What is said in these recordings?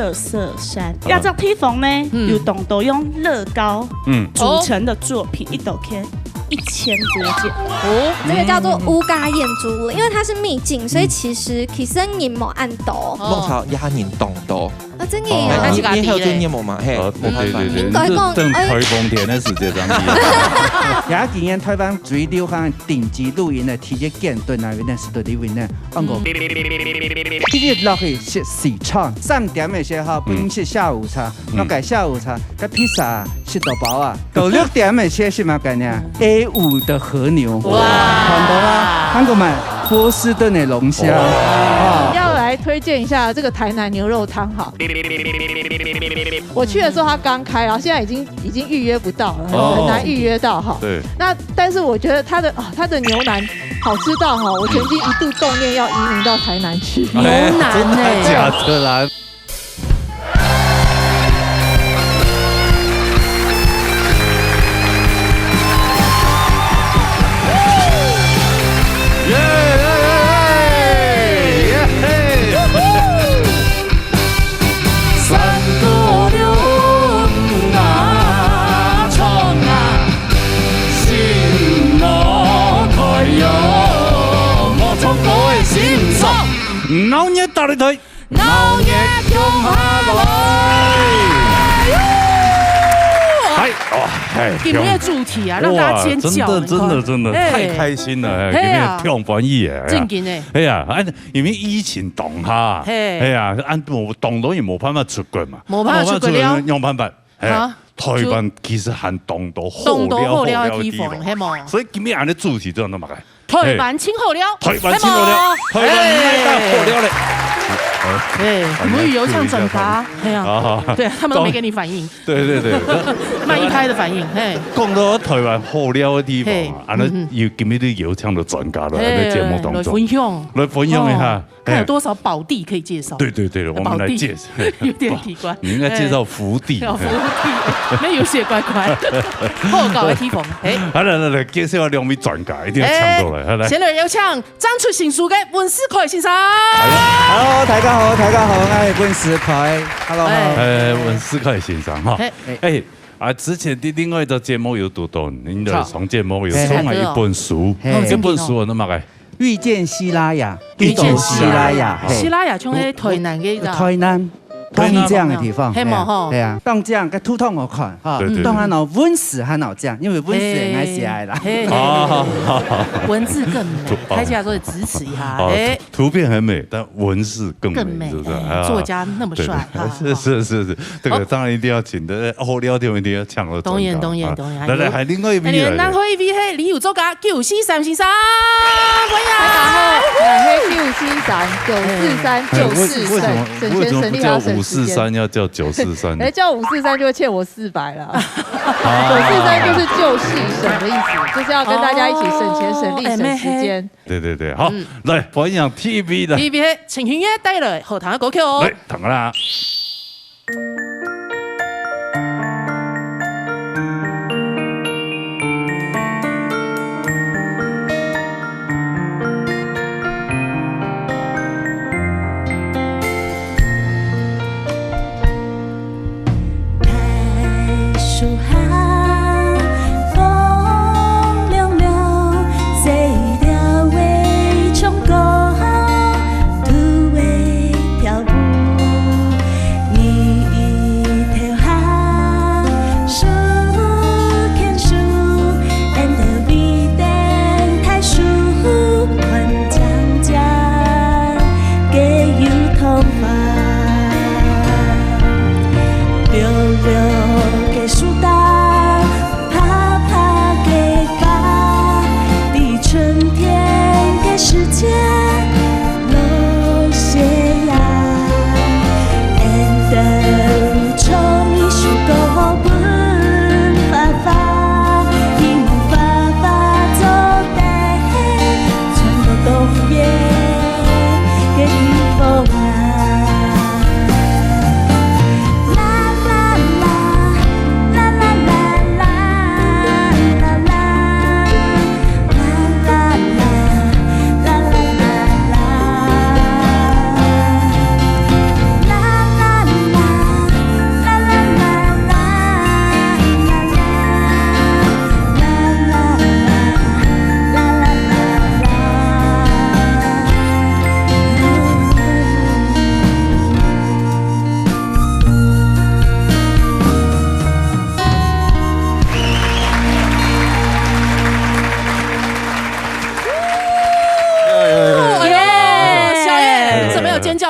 热色山。亚洲梯缝呢，有懂得用乐高组成的作品，一斗可以1000多件。这个叫做乌嘎燕珠，因为它是秘境，所以其实你冇按斗。弄潮压人懂斗。啊，真嘅啊！你还有经验冇嘿，对对对，正台风天的时间上去。也今年台湾最流行顶级露营的体育建队那边的是对里面的，按个。今日落去食市场，3點的時候本食下午茶，我改下午茶，改披薩食到飽啊。到6點的時候是乜概念？A5的和牛，哇，看到啦，看過沒？波士頓的龍蝦。要来推荐一下这个台南牛肉汤哈。我去的时候它刚开，然后现在已经预约不到了，很难预约到哈。对。那但是我觉得它的牛腩好吃到哈，我曾经一度动念要移民到台南去。牛腩呢？假的啦。老热打你腿，老热冲下来。今天的主题啊，让大家尖叫！真的太开心了！今天跳翻译耶！正经的。哎呀，因为疫情冻哈，哎呀，我冻到也冇辦法出國嘛，冇辦法出國了，用辦法。台灣其實含凍到好了的地方，所以今日俺的主題就那麼個。台灣清好了，台灣清好了，台灣好了嘞。母语游唱转达，哎呀，对他们都没给你反应。对，慢一拍的反应，嘿。講到台灣好了的地方啊，那要今日啲游唱的專家來喺節目當中來分享一下，看有多少寶地可以介紹。對，我們來介紹。有點奇怪，你應該介紹福地。福地，沒有寫乖乖。好搞的地方，來介紹兩位專家，一定要搶到來。先來有請張出新書嘅溫思凱先生。Hello， 大家好，我係溫思凱。Hello， 溫思凱先生哈。之前的另外一個節目有讀到，您的上節目有送來一本書，這本書我都買嘅。遇見西拉雅，遇見西拉雅，西拉雅從喺台南嘅台南。東江的地方，對啊，東江個圖通我看，哈，當然我文字很好講，因為文字也愛寫愛啦，文字更美，開起來說支持一下，圖片很美，但文字更美，是不是？作家那麼帥，是，這個當然一定要請的，好聊天一定要搶了。當然，來，還另外一位嚟，南海一位係李友作家943先生，歡迎。為什麼不叫543要叫943？叫543就會欠我400了。943就是救世省的意思，就是要跟大家一起省錢、省力、省時間。對，好，來歡迎 TV 的 TV 陳慶月帶來後堂嘅歌曲哦。來，等啦。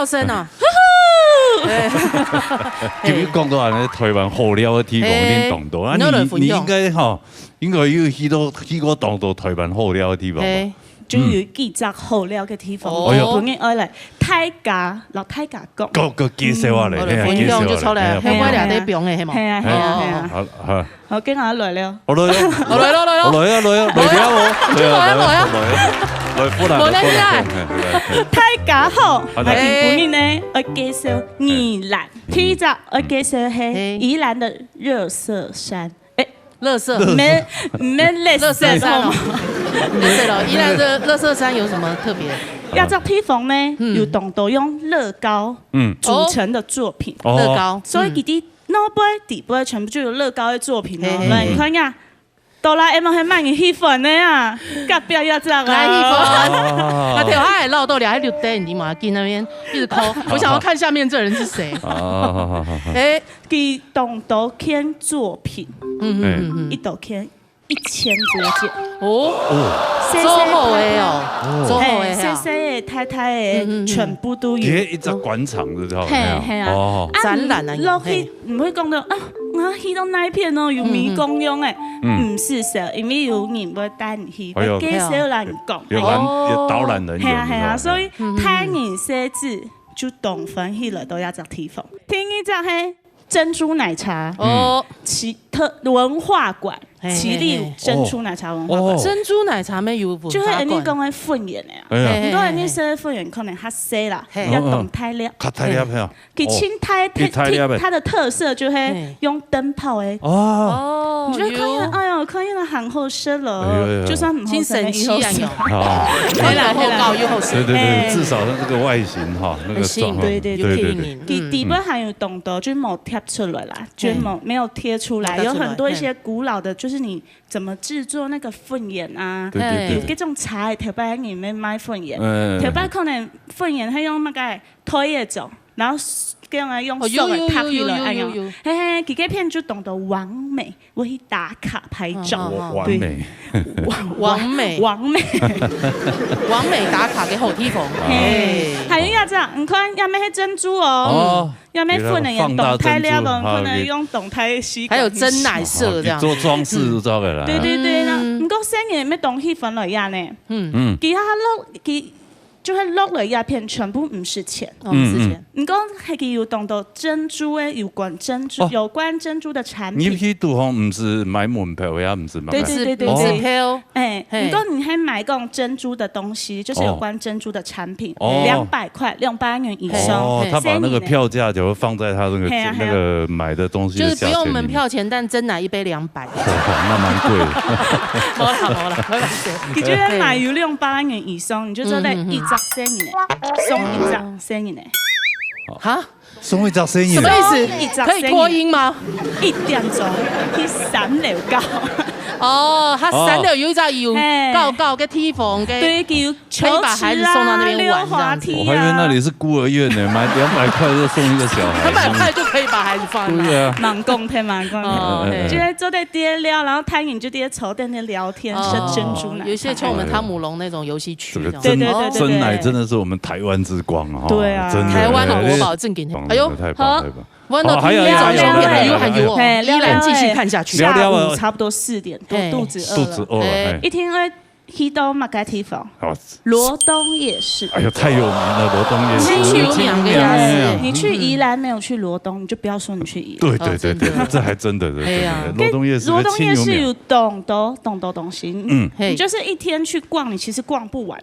叫声啊。就你讲到安尼台湾好料的地方，恁懂到啊？你应该应该有去过懂到台湾好料的地方吧？就有幾隻好料嘅地方，我本應愛嚟睇架落睇架講。個介紹下嚟，分享就出嚟，香港兩地병嘅係嘛？係啊。好，跟下來了。我來啊！來啊！冇得意啊！睇架好，係本應呢，我介紹宜蘭，第一隻我介紹係宜蘭的熱色山。垃圾，没垃圾山哦，对了，宜兰的垃圾山有什么特别？亚洲地方呢，有懂得用乐高组成的作品，乐高，所以佢啲腦杯、底杯全部就有樂高的作品哦。來，你看呀，哆啦 A 夢係賣嘅戲粉的啊，隔壁亞洲啊，來戲粉，那條他還繞到兩，還留低你嘛，跟那邊一直摳，我想要看下面這人是誰。佢懂得看作品，一斗看1000多件哦，做好的哦，做好的，細細的、太太的，全部都有。一隻廣場就係係啊，展覽啊，落去唔會講到啊，我去到那片哦，有迷宮用誒，唔是實，因為有人會帶你去，會介紹人講，有導覽人員，係啊，所以睇人寫字就懂分去了都要找地方。聽一隻係珍珠奶茶哦，文化館。奇力珍珠奶茶文化館，珍珠奶茶咩有？就係你講嘅訓練嘅，你講你寫訓練可能較細啦，要懂太料。太料係啊！佢青苔它的特色就係用燈泡誒。哦，你就會看見，哎呦，看見很好食了，就算唔好食，以後食。係啦，又高又好食。對，至少那個外形哈，那個狀對。佢底部還有懂得就冇貼出來啦，就沒有貼出來，有很多一些古老的，就是你怎麼製作那個粉鹽啊？有嗰種茶，頭擺入面買粉鹽，頭擺可能粉鹽係用乜嘅推嘅種，然後叫我用手嚟拍起來，哎呦，嘿，幾個片就懂得完美，我去打卡拍照，完美，完美打卡嘅好地方。還有一隻，你看有咩係珍珠哦？要咩粉嘅動態料的，可能用動態吸。還有真奶色這樣。做裝飾就做嘅啦。對啦，唔過生嘢咩東西粉嚟呀呢？其他就係落嚟一片全部唔是錢，唔是錢。唔講係佢有懂得珍珠誒，有關珍珠的產品。你去杜方唔是買門票呀，唔是買。對。門票。哎，唔過你係買嗰種珍珠的東西，就是有關珍珠的產品，200塊，200元以上。哦，他把那個票價就放在他那個買的東西。就是不用門票錢，但真奶一杯200。那蠻貴的。冇啦。佢就係買有200元以上，你就做得一隻1000元，送一隻1000元。哈？送一隻1000元？什麼意思？可以脫音嗎？1點鐘去3樓高。哦，他3樓有一隻有高嘅地方，對，叫可以把孩子送到那邊玩，這樣子。我還以為那裡是孤兒院呢，買200塊就送一個小孩。200塊就可以把孩子放。對啊。蠻公平，就係坐在啲聊，然後睇完就啲坐在那聊天，吃珍珠奶。有些像我們湯姆龍那種遊戲區。對。真奶真的是我們台灣之光啊！對啊，台灣的國寶正經。哎呦，好。我都聽那種還有，依然繼續看下去。下午差不多4點多，肚子餓了。一天去到乜嘅地方？羅東夜市。哎呦，太有名了，羅東夜市。你去宜蘭沒有去羅東，你就不要說你去宜蘭。對，這還真的。羅東夜市有懂得東西，你就是一天去逛，你其實逛不完。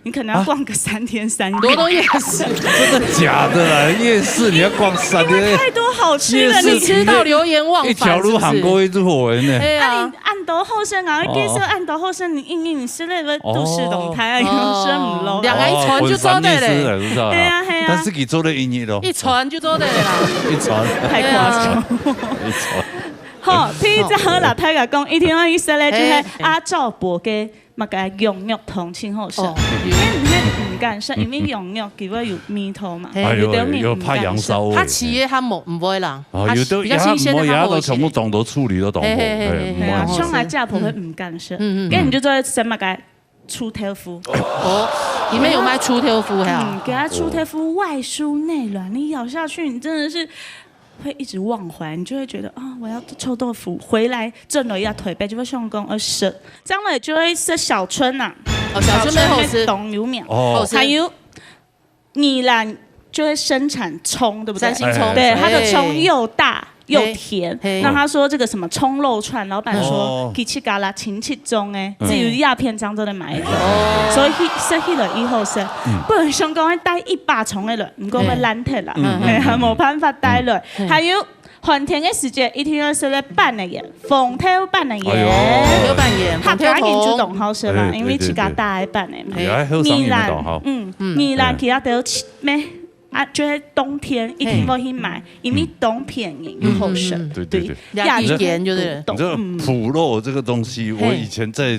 你可能要逛個3天3夜。羅東夜市，真的假的啦？夜市你要逛3天？因為太多好吃了，你吃到流連忘返。一條路行過一隻火人呢。那你按到後生啊，介紹按到後生，你硬是那個都市動態啊，有聲唔落。兩個一傳就做得嘞。係啊。但是佢做得音樂咯。一傳就做得啦。一傳太誇張。一傳。好，第一隻好啦，睇下講，一天我意思咧就係阿趙博嘅乜嘅羊肉湯清好食。唔敢食，因為羊肉佢會有味道嘛。有怕羊騷味。他企業他唔會啦。有的也唔會，也都全部當到處理都當好。像阿趙博會唔敢食，跟住就做什麼嘅？出豆腐。里面有卖出贴肤，还有给它出贴肤外酥内软，你咬下去，你真的是。会一直忘怀，你就会觉得啊，我要臭豆腐回来震了一下腿背，就会上工而食，这样了就会是小春呐，小春没好吃，懂油面，还有米兰就会生产葱，对不对？三星葱，对，它的葱又大。又甜，那他说这个什么葱肉串，老板说几七嘎啦秦七中哎，至于鸦片漳州的买一个，所以设起了以后是，不然香港待100重的人，唔过会烂脱啦，冇办法待落。还有寒天的时节，一天要食咧半的盐，风头半的盐，有半盐，客家人就懂好食嘛，因为自家大半的嘛。米兰，米兰其他都咩？啊，就在冬天一定要去买，因为冬便宜又好食。对，亚盐就是。你知道脯肉这个东西，我以前在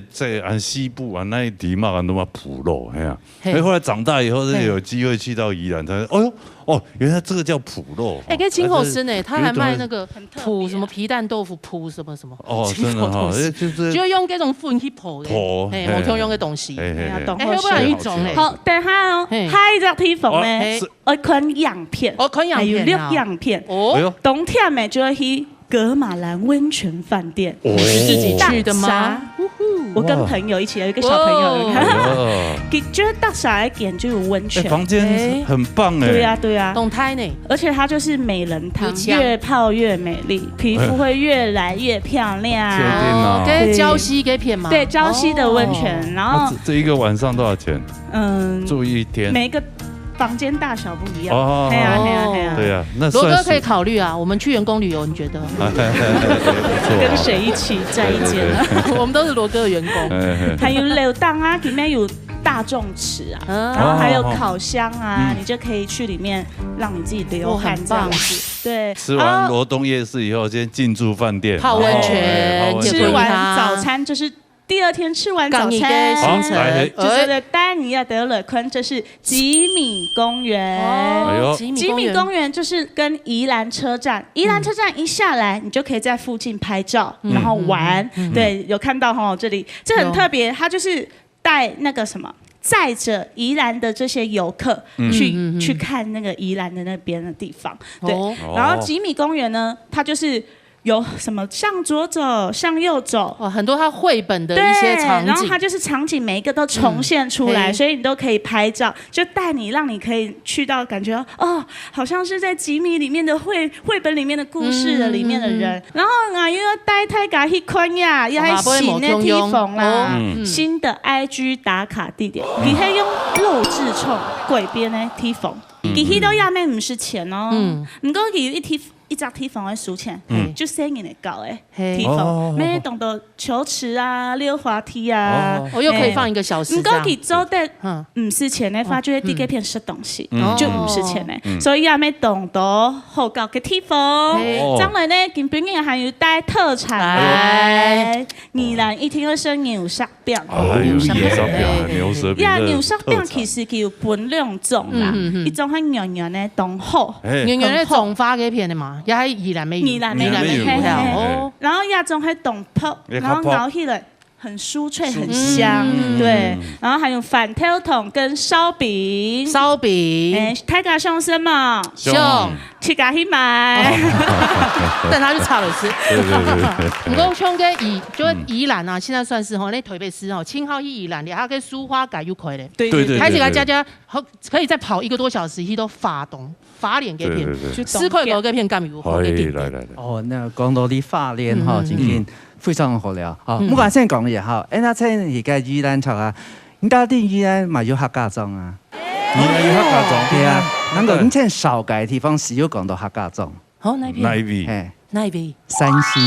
西部啊那一地嘛，很多嘛脯肉，哎呀，后来长大以后，有机会去到宜兰，才原来这个叫脯肉。跟清口吃呢，他还卖那个脯什么皮蛋豆腐脯什么什么。真的哈，就用这种粉去脯的，我通用的东西。懂要不然一种嘞。好，等下哦，还有一个地方呢。昆洋片，还有六样片。冬天呢就会去格马兰温泉饭店，是自己去的吗？我跟朋友一起，有一个小朋友，就是大傻来点就有温泉，房间很棒哎。对呀，动态呢，而且它就是美人汤，越泡越美丽，皮肤会越来越漂亮。确定啊？跟礁溪给片吗？对，礁溪的温泉，然后这一个晚上多少钱？住一天，每个。房间大小不一样，对呀，那罗哥可以考虑啊，我们去员工旅游，你觉得？跟谁一起在一间？我们都是罗哥的员工。还有流荡啊，里面有大众池啊，然后还有烤箱啊，你就可以去里面让你自己流汗这样子。对，吃完罗东夜市以后，先进驻饭店泡温泉，吃完早餐就是。第二天吃完早餐，就是丹尼亚德勒昆，这是吉米公园。吉米公园就是跟宜兰车站，宜兰车站一下来，你就可以在附近拍照，然后玩。对，有看到哈，这里这很特别，它就是带那个什么。载着宜兰的这些游客去看那个宜兰的那边的地方，对。然后吉米公园呢，它就是有什么向左走、向右走，很多它绘本的一些场景，然后它就是场景每一个都重现出来，所以你都可以拍照，就带你让你可以去到感觉好像是在吉米里面的绘本里面的故事的里面的人。然后又要带大家去看呀，要还新的地方啦，新的 IG 打卡地点，你可以用肉质冲贵边的地方，其实都亚妹不是钱哦，不过有一只地方的输钱，就1000元的搞地方，咩懂得球池啊、溜滑梯啊，又可以放1个小时。不过佢做的唔是钱的，发觉第几片吃东西，就唔是钱的，所以也咩懂得好搞嘅地方。将来呢，今本人还有带特产来，宜兰一天2升牛舌饼，牛舌饼，牛舌饼其實叫分2種啦，一種係圓圓的當好，圓圓的種花嘅片的嘛。也喺宜蘭沒有，然後一種係凍泡，然後咬起來很酥脆很香，對，然後還有反跳筒跟燒餅，大家想什麼？去家去買，等他去炒了吃。不過像個宜蘭啊，現在算是那台北市青號去宜蘭，你還可以蘇花改又可以嘞。對，開始大家可以再跑1個多小時，去都發臉給片，4塊5個片咁如何？那講到啲發臉哈，真係非常好了。唔管先講嘢哈，那在而家宜蘭場啊，你到底宜蘭咪有客家莊啊？宜蘭有客家莊，對啊，能夠以前少改地方是有講到客家莊。好，哪邊？三星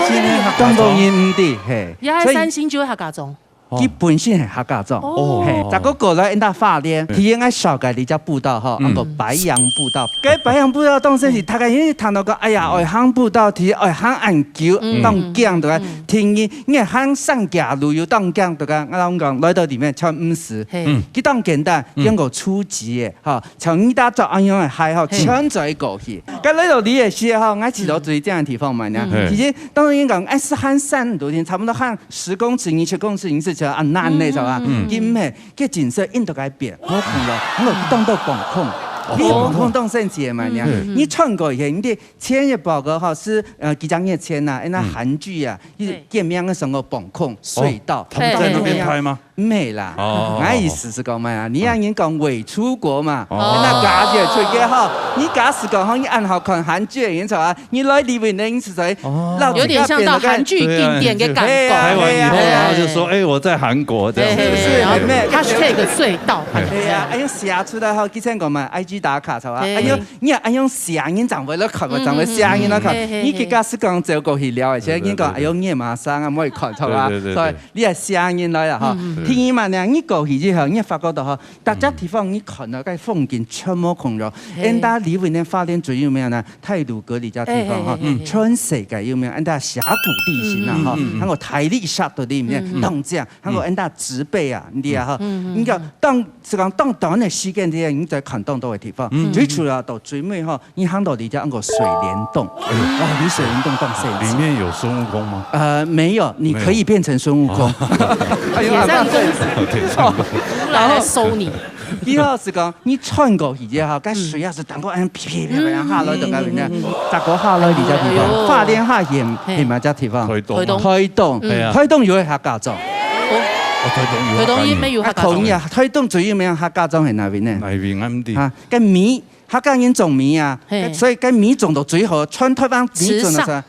咧，廣東人唔啲，嘿，也係三星就有客家莊。基本性係客家莊，但嗰個咧，因家發臉，佢應該少改你隻步道哈，那個白楊步道。嗰白楊步道當時是大家因為談到個，哎呀，外行步道，佢外行按橋當鏡對個，天意因為行上架路又當鏡對個，我講來到裡面超50，佢當簡單，用個初級嘅，哈，從你打作安樣嘅係哈，全在過去。咁來到你也是哈，我去到最這樣地方嘛呢，其實當然講，哎是行3多天，差不多行10公尺、20公尺、20尺。时候啊难的时候啊，金的个景色印度改变，我看了，我动到崩空。你崩空动甚至嘛？你穿过去，你的前一报告哈是几张月前呐，那韩剧啊，见面的时候崩空隧道，他们在那边拍吗？没啦，俺意思是讲嘛呀，你让人讲未出国嘛，那假就出去哈，你假是讲哈，你按好看韩剧的演出啊，你来里面的是谁？有点像到韩剧定点给感觉。拍完以后，然后就说，哎，我在韩国这样子，然后#隧道，对呀，哎呦写出来哈，之前讲嘛 ，IG 打卡是吧？哎呦，你哎呦写人长为了看个，长为写人了看，你去假是讲走过去了，而且你讲哎呦，你马上啊，唔可以看错啊，所以你係寫人來啦哈。天嘛呢，你過去之後，你發覺到哈，大家地方你看到個風景全部空咗。人家裡面發展最有名呢，泰魯閣呢家地方哈，全世界有名，人家峽谷地形啊哈，還有台歷沙土裡面動靜，還有人家植被啊，你啊哈，你講當短的時間啲，你在看到多嘅地方，最主要到最尾哈，你看到你家那個水簾洞，哇，你水簾洞當誰？裡面有孫悟空嗎？沒有，你可以變成孫悟空。也讓然後收你。以後是講你穿過去之後，該水要是等過按噼噼下來就咁樣，搭過下來你家地方，花蓮下鹽咪家地方，推動有客家莊。推動依咩要客家莊？推動最有名客家莊係哪邊呢？哪邊啱啲？啊，個米客家人種米啊，所以個米種到最後穿台灣米種的時候。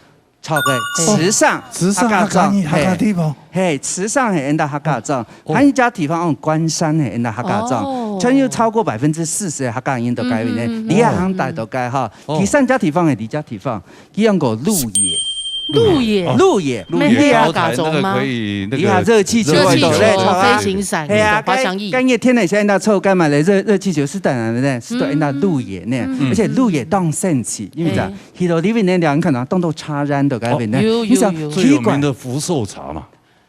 錯嘅，池上客家地方，嘿，池上係人家客家莊，還有一家地方關山係人家客家莊，全有超過40%嘅客家人都改變咧，你亞行大都改哈，第三家地方係第家地方，佢樣個鹿野。鹿野，沒有高台那個可以那個熱氣球飛行傘，係啊，滑翔翼。今日天氣現在臭，幹嘛咧？熱氣球是當然咧，是到人家鹿野呢，而且鹿野當神奇，因為咋？去到裡面呢，兩個人當到茶染都改變呢。你想最有名的福壽茶嘛？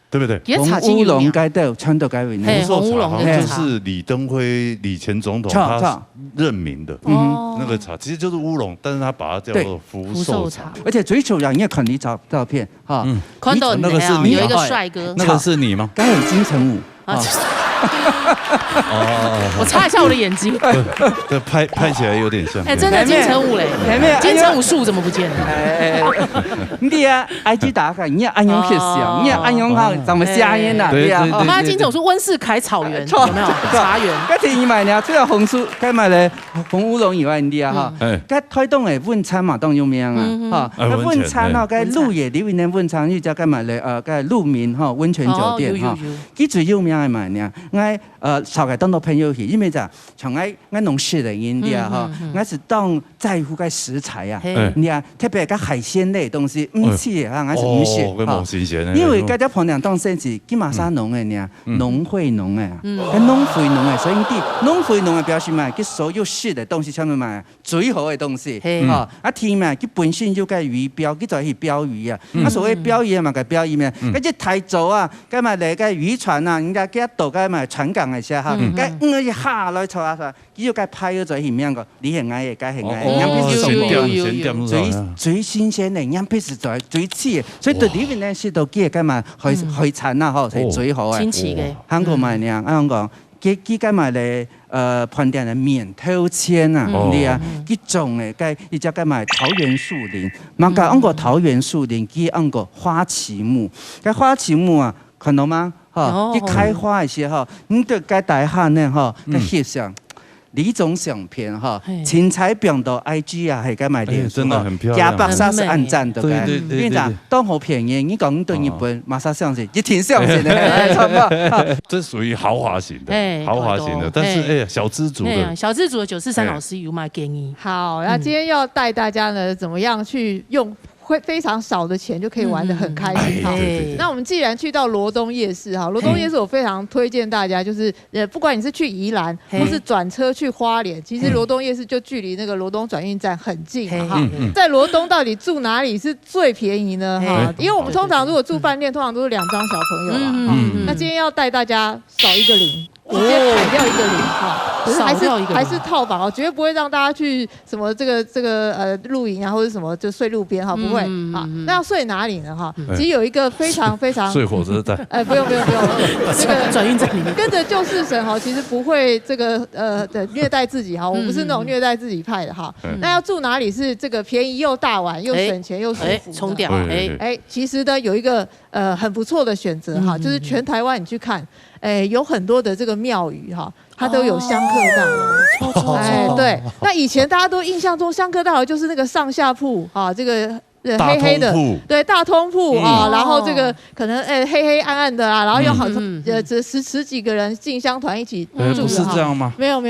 對不對？紅烏龍街都全都改變了。福壽茶好像就是李登輝以前總統他任命的，那個茶其實就是烏龍，但是他把它叫做福壽茶。而且最主要，你看你照片哈，看到那個是你有一個帥哥，那個是你嗎？該有金城武。我擦一下我的眼睛，这拍起来有点像。哎，真的金城武嘞，金城武树怎么不见了？你啊，IG 打开，你安用去想，你安用哈，怎么下烟呐？对啊，我妈金城武说温世凯草原有没有？茶园。该提你买呢，除了红树，该买嘞红乌龙以外，你啊哈，该推动的温餐嘛，当有名啊，哈，温餐哈，该鹿野里面的温餐，又叫该买嘞该鹿鸣哈温泉酒店哈，佢最有名的嘛呢，我少个当到朋友去，因为咋，从我农事的人的哈，我是当在乎个食材啊，你啊，特别个海鲜类东西，唔是啊，我是唔是哈，因为大家朋友当甚至金马山农的呢，农会农的，农会农的，所以啲农会农的表示嘛，佢所有食的东西全部嘛最好的东西，哈，啊天嘛，佢本身就个鱼标，佢就係標魚啊，啊所謂標魚嘛個標魚咩？嗰隻太早啊，咁咪嚟個漁船啊，人家幾多咁咪船港嘅時候，咁一下來坐下坐，佢要個拍咗在前面個，你係矮嘅，梗係矮，人皮是最新鮮嘅，人皮是最黐嘅，所以對呢邊咧食到幾咁咪海產啊，嗬係最好嘅。親切嘅。香港咪呢？香港。佢咁埋嚟盤點嘅棉頭簽啊，你啊，佢種嘅佢而家咁埋桃園樹林，嘛佢按個桃園樹林，佢按個花旗木，佢花旗木啊，看到嗎？哈，佢開花嘅時候，你對佢大下呢，哈，佢翕相。李總相片哈，青菜變到 IG 啊，係咁埋臉書哦，加白沙是按讚的，對，因為咋當好便宜，你講對日本馬上相信，也挺相信的，差不多。這屬於豪華型的，豪華型的，但是哎呀，小資族的，小資族的943老師有賣給你。好，那今天要帶大家呢，怎麼樣去用？會非常少的錢就可以玩得很開心哈。那我們既然去到羅東夜市哈，羅東夜市我非常推薦大家，就是不管你是去宜蘭或是轉車去花蓮，其實羅東夜市就距離那個羅東轉運站很近哈。在羅東到底住哪裡是最便宜呢？哈，因為我們通常如果住飯店，通常都是2張小朋友啊。那今天要帶大家少一個零。直接砍掉一個零哈，可是少掉一个还是套房哦，绝对不会让大家去什么这个露营啊，或者什么就睡路边哈，不会啊。那要睡哪里呢哈？其实有一个非常睡火车站。不用，这个转运站里面跟着救世神哈，其实不会这个虐待自己哈，我不是那种虐待自己派的哈。那要住哪里是这个便宜又大碗又省钱又舒服？冲掉其实呢有一个很不错的选择哈，就是全台湾你去看，有很多的这个庙宇哈，它都有香客大楼。对，那以前大家都印象中香客大楼就是那个上下铺啊，这个。黑黑的，对，大通铺啊，然后这个可能黑黑暗暗的啊，然后有好十几个人进香团一起住，不是这样吗？没有，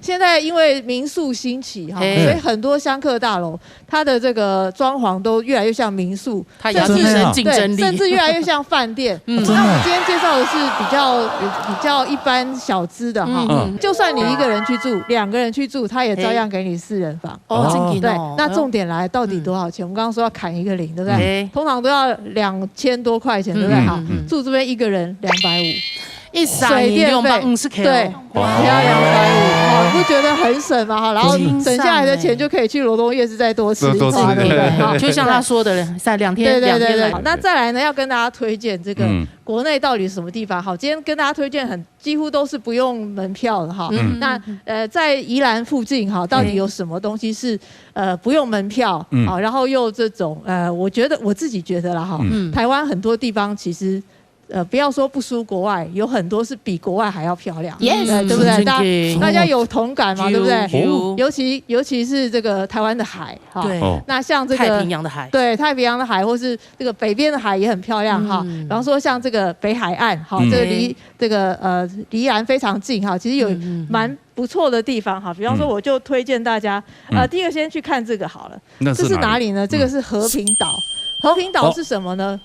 现在因为民宿兴起哈，所以很多香客大楼它的这个装潢都越来越像民宿，它要提升竞争力，甚至越来越像饭店。那我们今天介绍的是比较一般小资的哈，就算你一个人去住，2个人去住，他也照样给你4人房。对，那重点来，到底多少钱？我们刚刚说要砍1个0，对不对？通常都要2000多块钱，对不对？好，住这边1个人250，水电费50K，对，要250，不觉得很省吗？哈，然后省下来的钱就可以去罗东夜市再多吃一餐，对不对？就像他说的，在2天，对。那再来呢，要跟大家推荐这个国内到底什么地方？好，今天跟大家推荐几乎都是不用门票的哈。那在宜兰附近哈，到底有什么东西是不用门票啊？然后又这种我自己觉得啦哈，台湾很多地方其实。不要说不输国外，有很多是比国外还要漂亮，对不对？大家有同感嘛，对不对？尤其是这个台湾的海，对，那像这个太平洋的海，对，太平洋的海，或是这个北边的海也很漂亮哈。比方说像这个北海岸，哈，这个离这个离宜兰非常近哈，其实有蛮不错的地方哈。比方说，我就推荐大家，第一个先去看这个好了，这是哪里呢？这个是和平岛。和平岛是什么呢？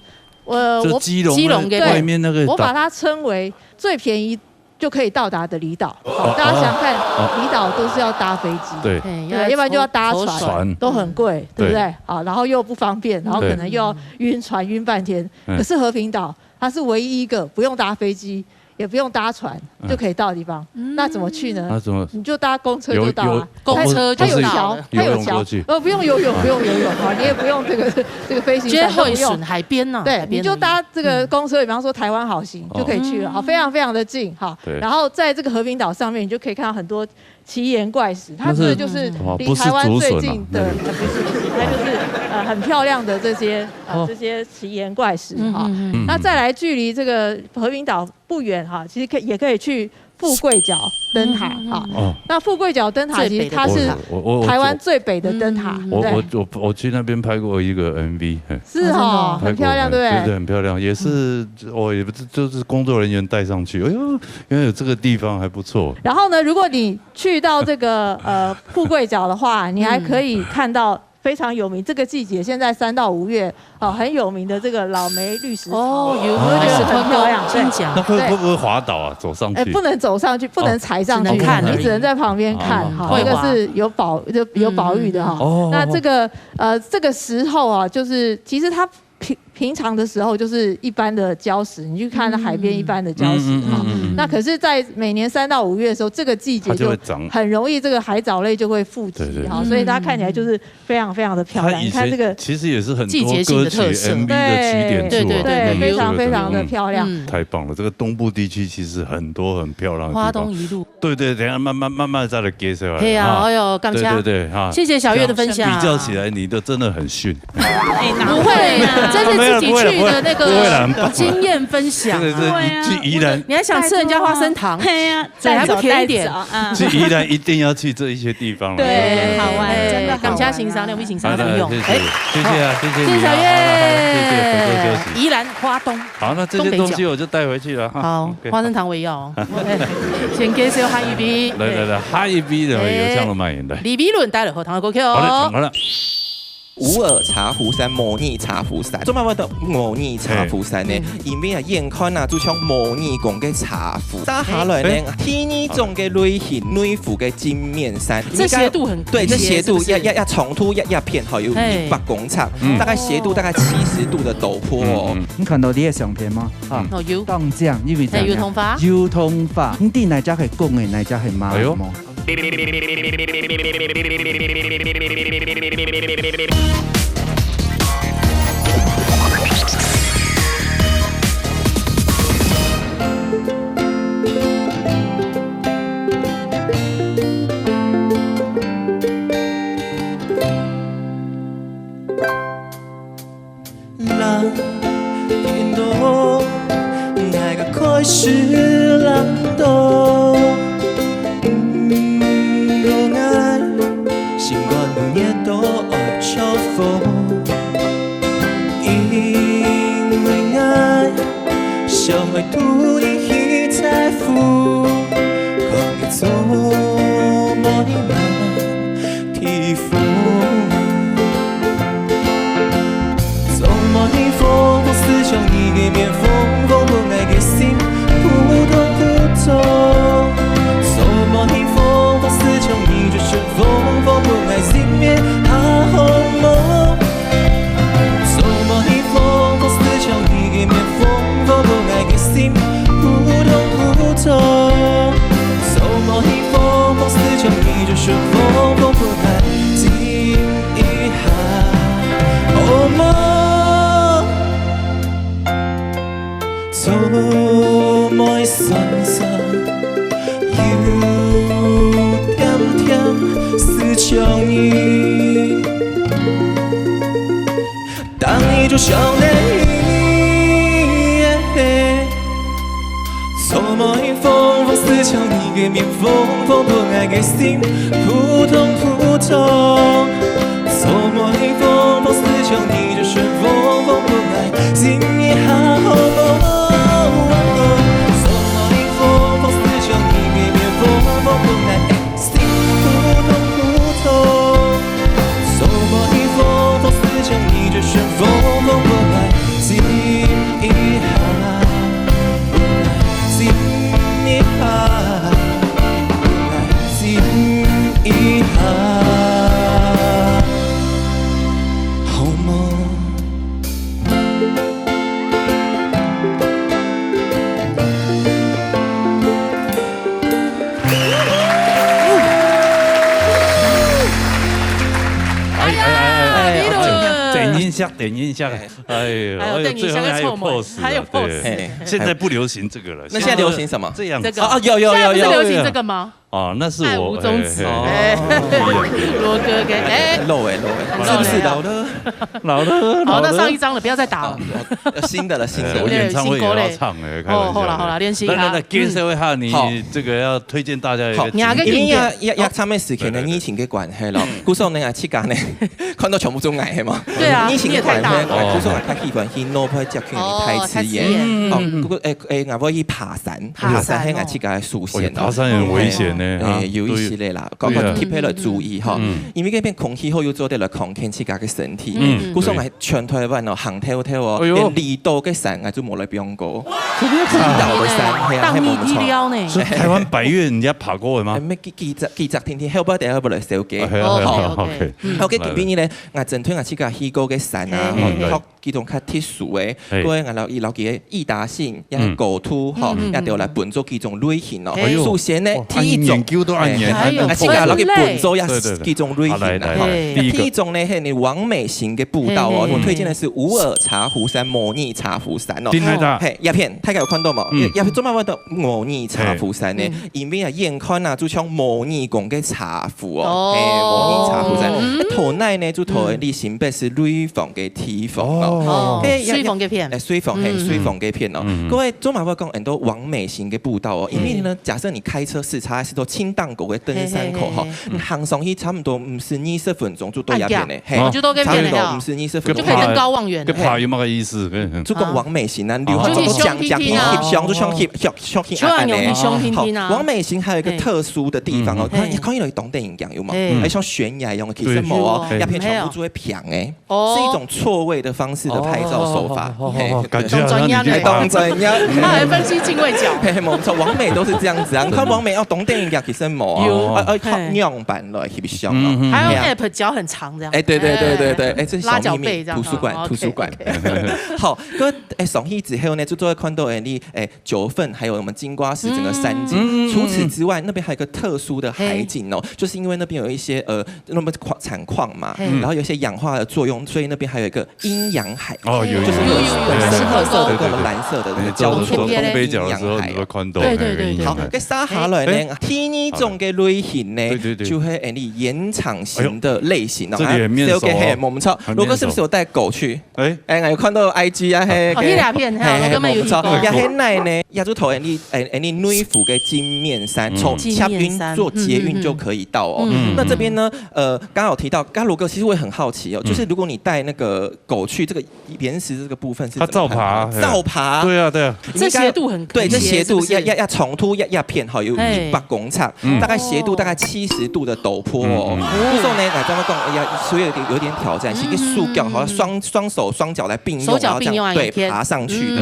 我基隆外面那个，我把它称为最便宜就可以到达的离岛。大家想看，离岛都是要搭飞机，对，要不然就要搭船，都很贵，对不对？好，然后又不方便，然后可能又要晕船晕半天。可是和平岛它是唯一一个不用搭飞机。也不用搭船就可以到的地方，那怎么去呢？你就搭公车就到了。公车它有桥，它有桥。不用游泳，不用游泳啊，你也不用这个飞行伞，不用。海边呢？对，你就搭这个公车，比方说台湾好行就可以去了，好，非常非常的近哈。然后在这个和平岛上面，你就可以看到很多奇岩怪石，它这个就是离台湾最近的，不是，它就是很漂亮的这些奇岩怪石哈。那再来距离这个和平岛不远哈，其实也可以去富贵角灯塔哈。那富贵角灯塔其实它是台湾最北的灯塔。我去那边拍过一个 MV， 是哈，很漂亮，对不对？对，很漂亮，也是也不是就是工作人员带上去。哎呦，原来有这个地方还不错。然后呢，如果你去到这个富贵角的话，你还可以看到。非常有名，这个季节现在3到5月很有名的这个老梅绿石槽，有很漂亮。那会不会滑倒啊？走上去？不能走上去，不能踩上去，你只能在旁边看哈。这个是有保育的哈。那这个时候啊，就是其实它平常的时候就是一般的礁石，你去看海边一般的礁石哈。那可是，在每年3到5月的时候，这个季节就很容易这个海藻类就会富集哈，所以它看起来就是非常非常的漂亮。你看这个其实也是很多歌曲 MV 的起点处，对，非常非常的漂亮。太棒了，这个东部地区其实很多很漂亮的地方。花东一路，对，等下慢慢再来介绍。对啊，哎呦，感谢，对哈，谢谢小月的分享。比较起来，你的真的很逊。不会啊，这是自己去的那个经验分享。对，去宜兰，你还想吃人家花生糖？对呀，还不甜一点。去宜兰一定要去这一些地方了。对，好玩，真的。感谢欣赏，两位欣赏朋友。谢谢啊，谢谢小月，谢谢。宜兰花东。好，那这些东西我就带回去了哈。好，花生糖我也要。先介绍汉语比。来，汉语比的有这样的蔓延的。李比伦带了荷塘的歌曲哦。好了。乌尔茶壶山模拟茶壶山，做乜乜的模拟茶壶山呢？因为啊，眼看啊，就像模拟讲嘅茶壶，打下来呢，天呢种嘅类型内服嘅金面山，这斜度很对，这斜度要重凸一片，好有100公尺，大概斜度大概70度的陡坡哦。你看到你的相片吗？啊，有当这样，因为有头发，有头发，你哋哪家系公嘅，哪家系妈嘅？开始浪动，若爱心肝如热都爱嘲讽，因为爱想会独立去在乎，可以做梦难提风，做梦一风风思想你给面风风不爱给心。走，什么迎风风思穷，你就是风风不爱熄灭他红梦。什么迎风风思穷，你给面风风不爱给心扑通扑通。什么迎风风思穷，你就是风风不爱熄一下红梦。做梦散散。思想你，当你就像那什么迎风风思想你给面风风不爱给心扑通扑通，什么迎风风思想你就是风风不爱心也好梦。点音效，哎呦，最后还有 pose， 还有 pose， 现在不流行这个了。那现在流行什么？这样这个啊，有，不是流行这个吗？哦，那是爱我无宗旨，罗哥给漏是不是老了？好，那上一张了，不要再打了。新的了。我演唱会也要唱哎，好了，练习一下。来介绍一下你这个要推荐大家一个。因為一參嘅時期呢，疫情嘅關係咯，古時候你係設計呢，看到全部都矮係嘛？對啊，疫情嘅關係，古時候係太喜歡去攞去接佢哋太刺眼。哦，嗰個我會去爬山係係設計樹線咯。爬山很危險呢，有一些啦，講個貼起來注意哈，因為嗰邊空氣好要做啲來抗傾自己嘅身體。古時候係全台灣哦，行跳哦，連離島嘅山我都冇嚟變過。離島嘅山係啊，係冇錯。所以台灣百岳人家爬過嗎？咩記責天天，後邊第二步嚟小記。OK。後嘅邊呢？我整推我自己去過嘅山啊，學幾種較特殊嘅，嗰個我留嘅易達性，一係高凸，嗬，一條嚟伴奏幾種類型咯。首先呢，第一種，我自己留嘅伴奏一幾種類型啊。第一種呢係你完美型嘅步道哦，我推薦嘅是烏爾茶壺山模擬茶壺山哦。係一片，大家有看到冇？一做乜乜的模擬茶壺山呢？因為啊眼看啊，就像模擬講嘅茶壺哦，模擬茶壺山。頭內呢就頭你新北是瑞鳳嘅地方咯，水鳳嘅片，水鳳嘅片哦。各位做乜話講很多完美型嘅步道哦？因為呢，假設你開車視察是头青荡狗的登山口哈，行上去差不多50-20分钟就到那边嘞，就都跟差不多50-20分钟就可以登高望远。个爬有乜个意思？就讲完美型啊，留好都讲翕相，就像翕安尼。好，完美型还有一个特殊的地方哦，它可以来懂电影讲有吗？还像悬崖一样的，其实冇哦，鸦片全部就会平诶，是一种错位的方式的拍照手法。感觉专业的，懂专业，他还分析进位角。冇错，完美都是这样子啊。你看完美要懂电影讲，其实冇啊，靠样板来翕相啊。还有 app 脚很长这样。哎，对，哎，这是小秘密，图书馆。好，哥，哎，上去之后呢，就都会看到你九份还有我们金瓜石整个山景。除此之外，那边还有一个特殊的海景哦，就是因为那边有一些那么产矿嘛，然后有一些氧化的作用，所以那边还有一个阴阳海，就是深褐色的跟我们蓝色的交错的阴阳海。对。好，跟沙下来呢，天呢种嘅类型呢，就会你延长型的类型哦。这里很面熟哦。我们操，罗哥是不是有带狗去？哎，有看到 IG 啊，嘿，这两片，罗哥们有操，呀嘿奶呢，亚洲头你内府嘅金面山，从恰运坐捷运就可以到哦。那这边呢，刚好提到，刚罗哥其实我也很好奇哦，就是如果你带那个狗去这个岩石这个部分是，它照爬，对啊，这斜度很对，这斜度要重凸要片好有100公尺，大概斜度大概70度的陡坡哦。那时候呢，来这么讲，所以有点挑战，是一个塑胶，好像双手双脚来并用，然后这样对爬上去的。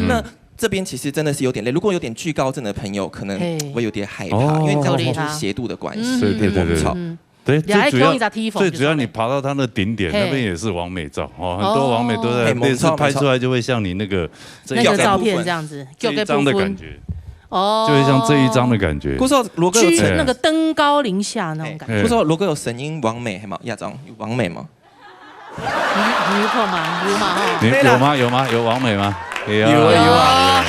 那这边其实真的是有点累，如果有点惧高症的朋友，可能会有点害怕，因为这样就是斜度的关系。对，最主要你爬到它的顶点，那边也是完美照哦，很多完美都在那次拍出来就会像你那个照片这样子，这一张的感觉。就会像这一张的感觉。不知道罗哥有那个登高临下那种感觉。不知道罗哥有声音完美吗？亚张有完美吗？你有空吗？有吗？有完美吗？有啊。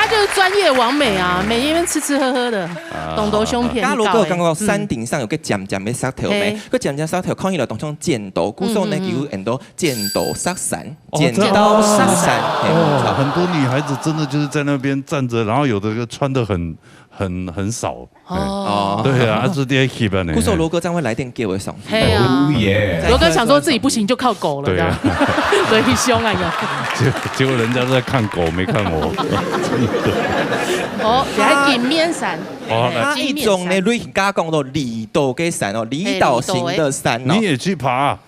他就是专业完美啊，每天吃喝喝的，懂得胸片。刚罗哥刚刚山顶上有个尖的石头咩？个尖石头看起来当像剑斗，古时候呢有很多剑斗杀山，剑刀杀山。很多女孩子真的就是在那边站着，然后有的穿得很少。对啊，这点 keep 呢。古时候罗哥这样会来电给我上。嘿啊，罗哥想说自己不行就靠狗了，这样，所以凶啊结果人家都在看狗，没看我。你还金面山。它一种呢，瑞加讲到离岛嘅山哦，离岛型的山哦。你也去爬？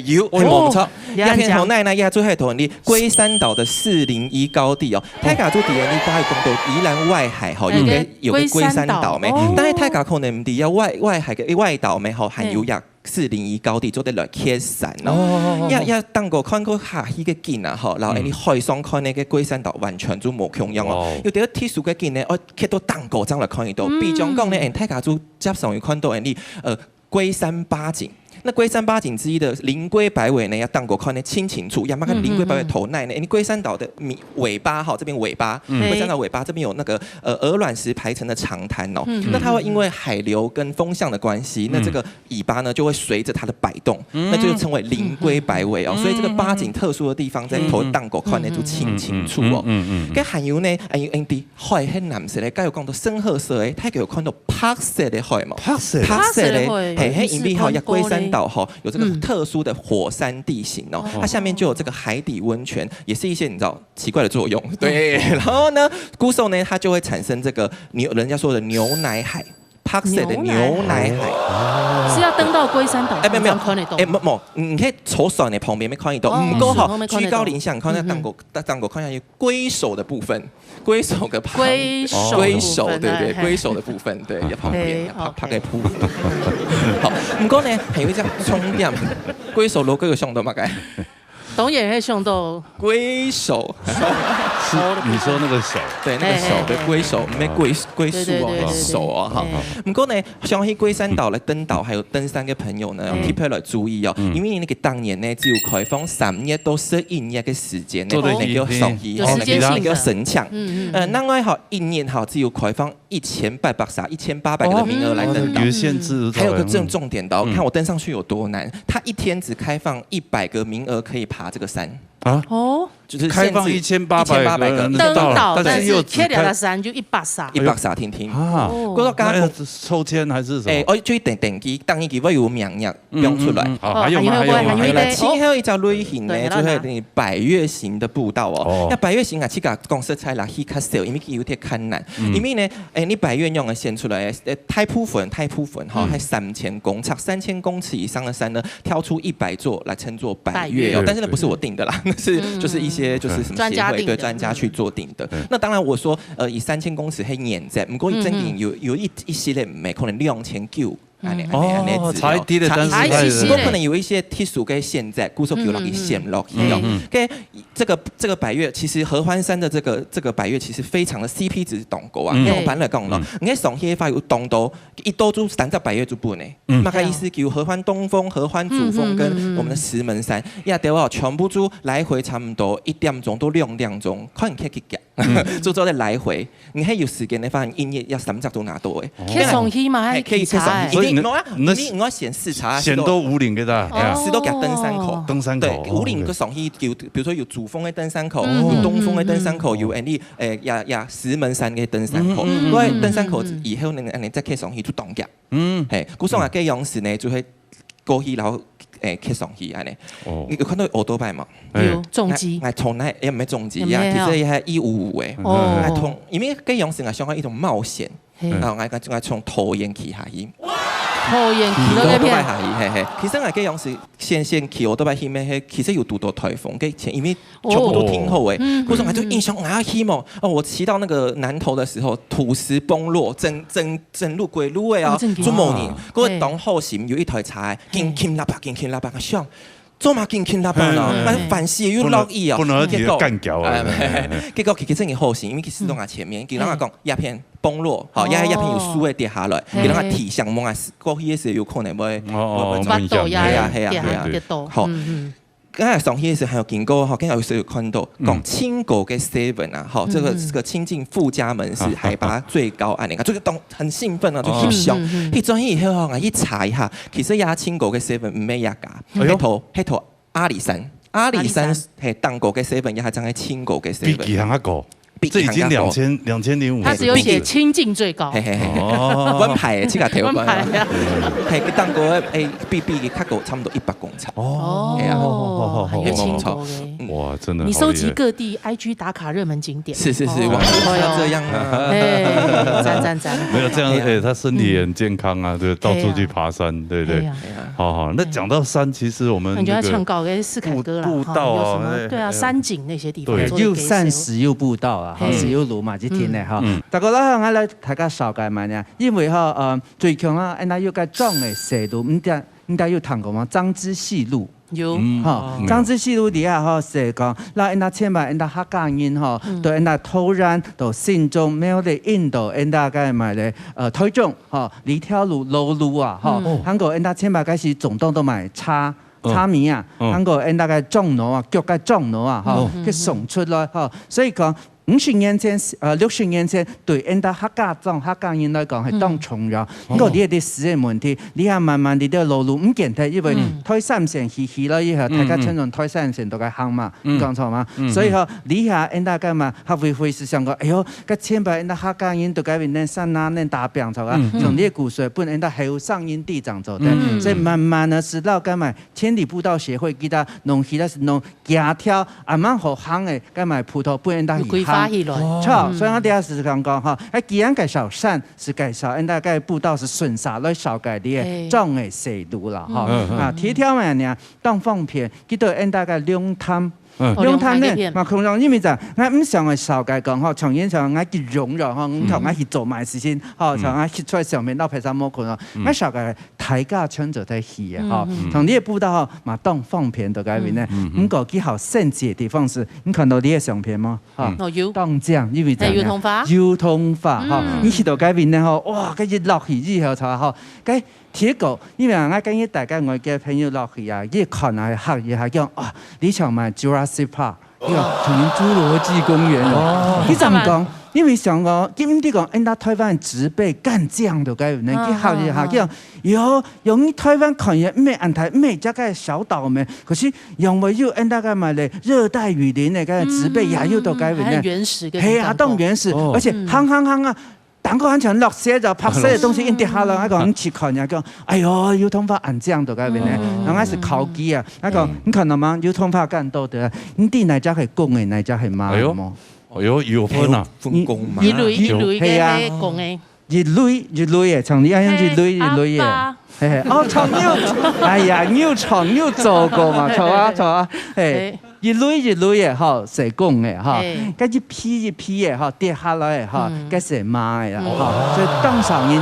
有，冇错。鸦片头奈亚最海头你龟山岛的401高地哦，泰雅族地人你大概讲到宜兰外海吼，有个龟山岛咩？但係泰雅可能唔啲有外海嘅外島咩？吼，還有401高地做得來開山咯。一當個看過下呢個景啊，吼，然後你海上看呢個龜山島完全就冇共樣哦。有啲特殊嘅景呢，我睇到當個這樣來看到，比如講呢，泰雅族接上去看到你龜山八景。那龟山八景之一的灵龟摆尾呢，要当过看呢清清楚，要看灵龟摆尾头奈呢，你龟山岛的尾巴哈，这边尾巴，龟山岛尾巴这边有那个鹅卵石排成的长滩哦，那它会因为海流跟风向的关系，那这个尾巴呢就会随着它的摆动，那就称为灵龟摆尾哦，所以这个八景特殊的地方在头当过看呢就清清楚哦。跟还有呢，还有啲海很蓝色咧，该有讲到深褐色诶，它有看到白色的海嘛，白色的，嘿，因为哈，龟山岛哈有这个特殊的火山地形哦，它下面就有这个海底温泉，也是一些你知道奇怪的作用。对，然后呢，古时候呢，它就会产生这个人家说的牛奶海。白色的牛奶海是要登到龟山岛？没有，冇，你可以坐上你旁边没看得到，唔够好，居高临下，你看那当过看下去龟手的部分，龟手的旁，龟手，对，龟手的部分，对，要旁边，拍给铺。好，唔过呢，还有一只充电，龟手罗哥有上到嘛？该。董演会上到龟手，是你说那个手，对，那个手，对，龟手，没龟树哦，手哦，哈。不过呢，想去龟山岛来登岛，还有登山的朋友呢，特别来注意哦，因为那个当年呢，只有开放3日到11日的時間呢，能夠上去，能夠神搶。另外哈，1年哈只有開放1800個的名額來登島，有限制。還有個正重點的，看我登上去有多難，他一天只開放100個名額可以爬這個山。啊？哦，就是开放1800个人登岛，但是又切掉了山就130。130天天啊！嗰個那抽籤還是什麼？最定期當期會有名額用出來。好，還有嗎？還有一條類型呢，就是百岳行的步道哦。那百岳行啊，這個公司才來去較少，因為有啲困難。因為呢，你百岳用嘅線出來，太鋪粉哈，還3000公尺，3000公尺以上的山呢，挑出100座來稱作百岳哦。但是呢，不是我定的啦，那是就是一些就是什麼協會對專家去做定的。那當然我說，以3000公尺係嚴在，不過真嘅有一系列唔係可能2900。哦，差一啲咧，但是不過可能有一些特殊嘅限制，故說叫落去陷落去哦。跟這個百岳，其實合歡山的這個百岳其實非常的 CP 值動高啊。用板來講咯，你上去發有動到一多組30百岳組半呢。那個意思叫合歡東峰、合歡主峰跟我們的石門山，也對哦，全部組來回差唔多1點鐘到2點鐘，可能可以夾，做在來回，你係有時間你發現音樂要30度拿到誒。可以上去嘛？可以上去。我選視察，選到武嶺嘅咋，是都夾登山口。登山口，對，武嶺個上去叫，比如說有主峰嘅登山口，有東峰嘅登山口，有石門山嘅登山口。因為登山口以後你再可以上去做凍夾。係，古上啊嘅樣時呢，就係過去然後可以上去安尼。你有看到奧多拜嘛？有重機。係從那也唔係重機呀，其實係155嘅。係從，因為嘅樣時係相當一種冒險。然後我從桃園騎下去。桃園騎到嗰邊，係。其實我嘅樣時先騎我都係去咩？其實有遇到颱風嘅前，因為全部都天候誒。嗰時我就印象我要去嘛。我騎到那個南頭的時候，土石崩落，整路鬼路誒啊，做模擬。嗰個當後線有一台車，勁喇叭，我想。做嘛勁喇叭咯，凡事要落意哦。結果幹掉啊！結果其實你好心，因為其實都喺前面，佢啷個講葉片崩落，好，葉片有樹會跌下來，佢啷個提上望啊，過去嘅時候有可能會跌到。好，剛才上去嘅時候還有經過，好，剛才有時候看到講青狗嘅 7啊，好，這個清境富家門是海拔最高安尼個，這個當很興奮啊，就翕相，翕咗以後我一查一下，其實也青狗嘅7唔係一家，迄頭阿里山係當狗嘅7，也係真係青狗嘅7。比幾行一個。這已經2005，他只有寫清境最高。溫牌這個條關，係佢當過比較高差唔多100公尺。係啊，很有清高嘅。哇，真的！你收集各地 IG 打卡熱門景點。是，網紅要這樣啊！讚。沒有這樣，他身體很健康啊，對，到處去爬山，對不對？好。那講到山，其實我們感覺要唱高嘅世凱哥啦，步道啊，對啊，山景那些地方，又山石又步道啊。石油路嘛，這天咧嚇，大家啦，我來大家紹介埋呢，因為嚇最強啊，人家要個壯嘅石路，唔得要談過嘛，張之細路有嚇，張之細路底下嚇石講，那人家千萬人家客家人嚇，對人家突然到心中沒有嚟印度，人家嘅埋咧推中嚇，呢條路啊嚇，韓國人家千萬開始總動都埋叉米啊，韓國人家嘅種路啊，腳嘅種路啊嚇，佢送出來嚇，所以講。50年前，60年前，對人家客家人來講係當重要。不過呢啲私人問題，你係慢慢啲啲路唔簡單，因為推三線起啦以後，大家稱用推三線都係行嘛，講錯嘛。所以嗬，你係人家幹嘛？佢會是想講，哎呦，個千百人家客家人都改變啲山啊，啲大病咗啊，從呢個水本人家係有上因地長做的，所以慢慢的知道幹嘛？千里步道協會給他弄起來是弄行條，慢好行嘅幹嘛？葡萄本人家去行。錯，所以我哋係時常講嚇，喺既然介紹山是介紹，人家嘅步道是順沙來紹介啲種嘅石路啦嚇。啊，鐵條咩呢？當放片，佢對人家嘅兩灘。兩灘呢，嘛可能因為就我唔想去紹介講嚇，從現場我去融入嚇，唔同我去做埋事先嚇，從我去出上面到皮山冇可能，我紹介大家搶咗睇戲啊嚇，從呢個步道嚇嘛當放片度改變呢，唔過幾好神奇嘅地方是，你看到呢個相片嗎？嚇，當這樣因為就係要通化嚇，你去到改變呢嚇，哇，跟住落去之後就嚇，跟鐵個，因為我跟大家我嘅朋友落去啊，一看係客嘢係講啊，呢場咪 Jurassic Park，呢個同侏羅紀公園哦，你怎麼講？因为想讲，今天讲，人家台湾植被干这样的该能去好一下，叫用台湾可以咩安台咩这个小岛们，可是因为有人家个嘛嘞，热带雨林的个植被也有到该呢，原始跟嘿啊，当原始，而且行啊。当个安全落雪就拍摄的东西，一跌下来，那个去看人家讲，哎呦，有通法按这样的该边呢？人家是考机啊，那个你看到吗？有通法干到的，你第哪家系公的，哪家系妈的么？有分啊，分工嘛，一类嘅公的，一类的，像你安样一类的。长牛，哎呀，牛做过嘛，错啊，一类的哈，是公的哈，跟一批的哈跌下来哈，跟是妈的哈，所以当上因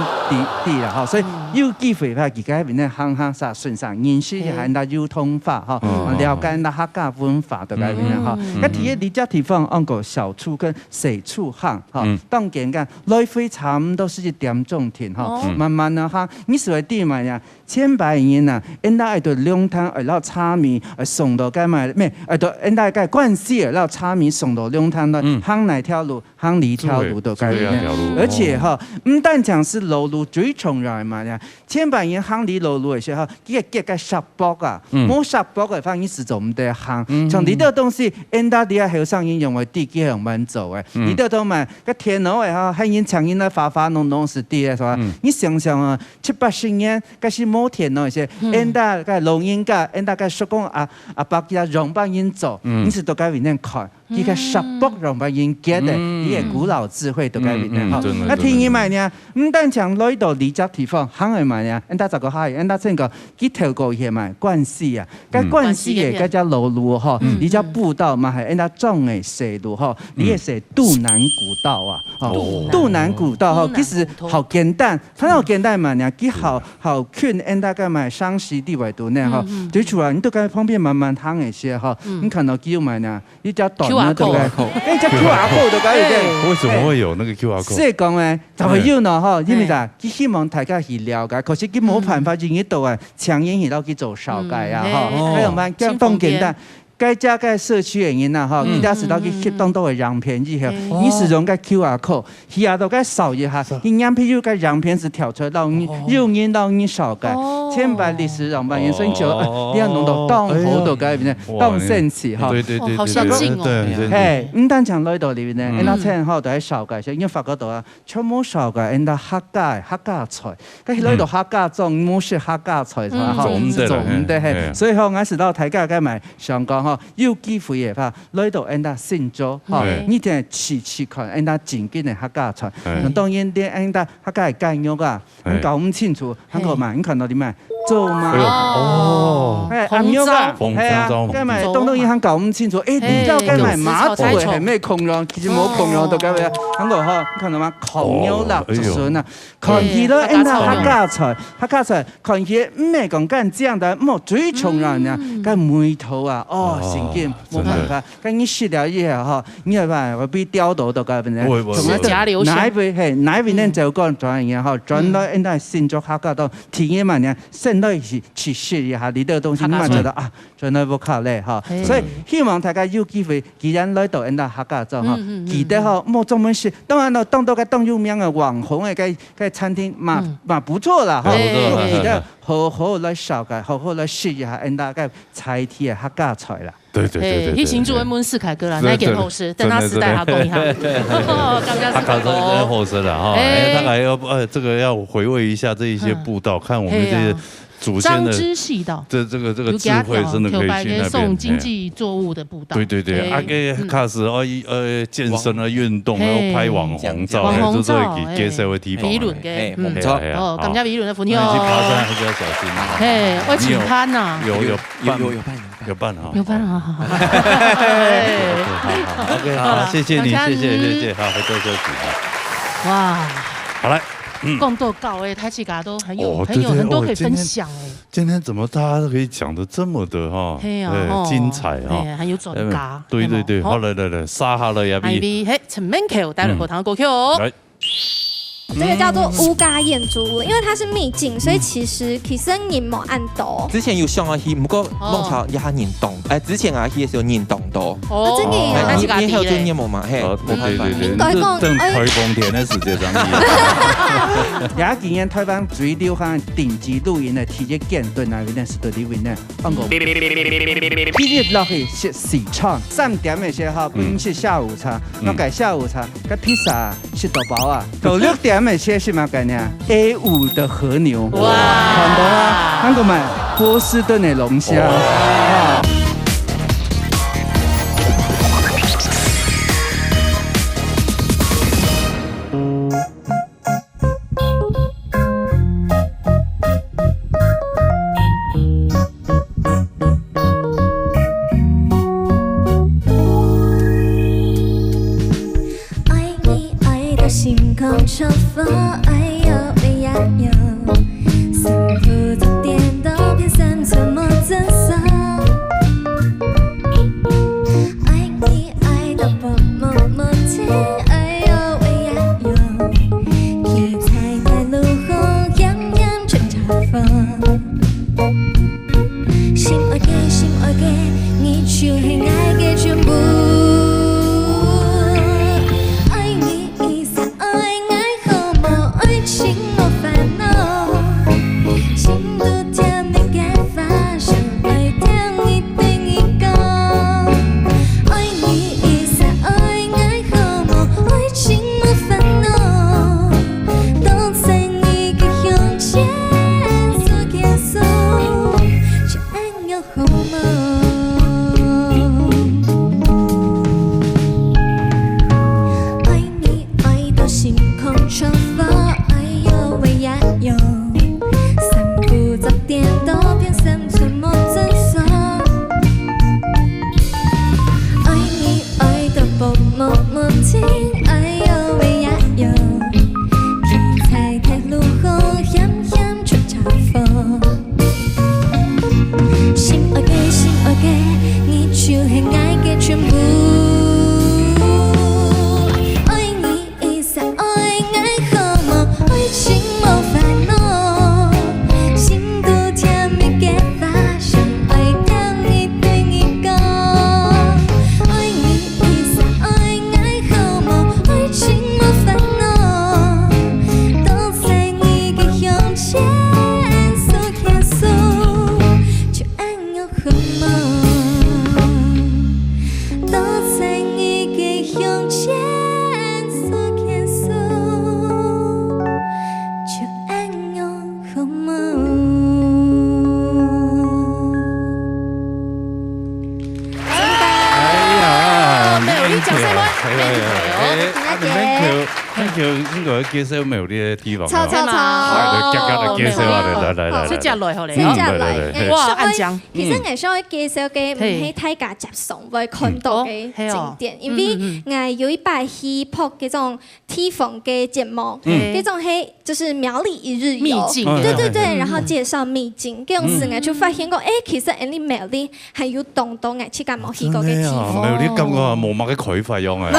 地啦哈，所以有机会话，而家边咧行啥顺上认识一下那流通法哈，了解那客家文化的改变哈，那第一你家地方按个小处跟小处行哈，当然个来回差不多是一点钟停哈，慢慢的哈，你是会地嘛呀？100年呐，人家爱到两摊，而到茶米，而送到该买咩？而到人家该关系，而到茶米送到两摊了，行哪条路，行哪条路都该变。而且哈，唔但讲是路路最重要嘛呀，100年行里路路的时候，一个石坡啊，冇石坡的方，你是做唔得行。像你这东西，人家啲后生人用为地基很慢走诶，你这都嘛，个天楼诶哈，还人长人来发弄是地诶是吧？你想想啊，70、80年，嗰是冇田咯，些，人家个农人家，人家个说讲把佢让帮人做，你是都该边人看。佢个石坡让帮人结的，伊个古老智慧都该边人哈。那听伊买呢，唔但讲来到离家地方，行去买呢，人家就个嗨，人家整个佢透过去买关系啊，个关系嘅嗰只路哈，你只步道嘛系人家种嘅西路哈，你也是渡南古道啊，渡南古道哈，其实好简单，很好简单嘛呢，佢好劝人家个买湘西地位度呢哈，最主要你都该方便慢慢行嘅些哈，你看到叫买呢，你只短。QR code， 哎，这 QR code 都搞有点。为什么会有那个 QR code？ 是讲呢，就会有呢哈，因为啥？佢希望大家去了解，可是佢冇辦法用呢度啊，強引去到去做少解啊哈，還有乜咁當簡單。该家该社区的人呐，哈，你家是到去吸当到的样片以后，你使用个 QR code， 去下到该扫一下，你样片有个样片是跳出来到你有人到你少个，100历史上半年，所以就你要弄到当好到该边呢，当神奇哈，对，好相近哦，嘿，唔单讲来到里边呢，人家趁好都喺少个，所以你发觉到啊，全部少个，人家客家菜，佢来到客家种，冇是客家菜是吧？种的嘿，所以好，我是到大家该买上讲。有機會嘅話，來到人家新州，你聽試看人家正經嘅客家菜。當然啲人家客家係雞肉啊，你搞唔清楚，香港嘛，你看到啲咩？做嘛？哦，紅肉啊，係啊，跟埋當然香港搞唔清楚，誒，你知道跟埋馬祖嘅係咩窮樣？其實冇窮樣到咁樣，香港呵，你看到嗎？紅肉啦，竹筍啊，看起咯，人家客家菜，看起唔係講緊這樣的，冇最重要呢，跟梅頭啊，哦。神經冇辦法，咁你食了以後哈，你係話會被調到到嗰邊咧，係假流血。哪邊咧就講轉嘢哈，轉到人家新竹客家度體驗嘛呢，先到去試一下呢啲東西，你咪覺得啊，轉到不靠咧哈，所以希望大家有機會，既然來到人家客家度哈，記得哈冇專門食，當然咯，當到個當有名嘅網紅嘅個餐廳嘛不錯啦哈，記得好好來紹介，好好來試一下人家個菜體嘅客家菜啦。对，一行主文门四凯哥啦，那件后事，等他时代他讲一下。他搞这后事了哈，他还要这个要回味一下这一些步道，看我们这些祖先的张之细道，这个智慧真的可以去那边。送经济作物的步道。对，啊给开始健身啊运动，然后拍网红照，就是会给社会提防。比论嘅，唔错哦，感谢比论的朋友。你去爬山还是要小心。嘿，我请攀呐。有办哈，有办啊，好，OK， 好，谢谢你，谢谢，好，回头休息。哇，好来，共斗告台企嘎都很有很多可以分享哎。今天怎么大家都可以讲得这么的哈，精彩哈，很有转嘎。对，好来，沙哈了呀，嘿，陈明桥带来荷塘歌曲哦。这个叫做乌嘎燕竹林，因为它是秘境，所以其实人冇按到。之前有上啊去，不过弄潮也还人动，之前啊去的时候人动多。哦，真的啊，你还有经验冇嘛？嘿，对，等台风天的时间上面。也今年台湾最流行顶级露营的体育建顿那边的是对里面的，按个体育落去是市场，3点的时候不是下午茶，那改下午茶，跟披萨是豆包啊，到6点的时候是嘛概念 ？A5的和牛，哇，看到啊，看过没？波士顿的龙虾。长发，哎呦喂呀呦，三步走颠倒，偏三寸莫真色。爱你爱到不摸摸听，哎呦喂呀呦，去踩在路后，样样全茶风。心爱嘅心爱嘅，你就係愛嘅全部。介绍没有啲地方？超，介绍啊！来，出只來後嚟，出只嚟，哇！暗江，其實我想介紹嘅唔係大家接送會看到嘅景點，因為我有一擺去拍嗰種地方嘅節目，嗰種係就是苗栗一日遊，對，然後介紹秘境，嗰種時我就發現過，其實你苗栗係有當到我去過冇去過嘅地方。苗栗感覺冇乜嘅佢費用啊，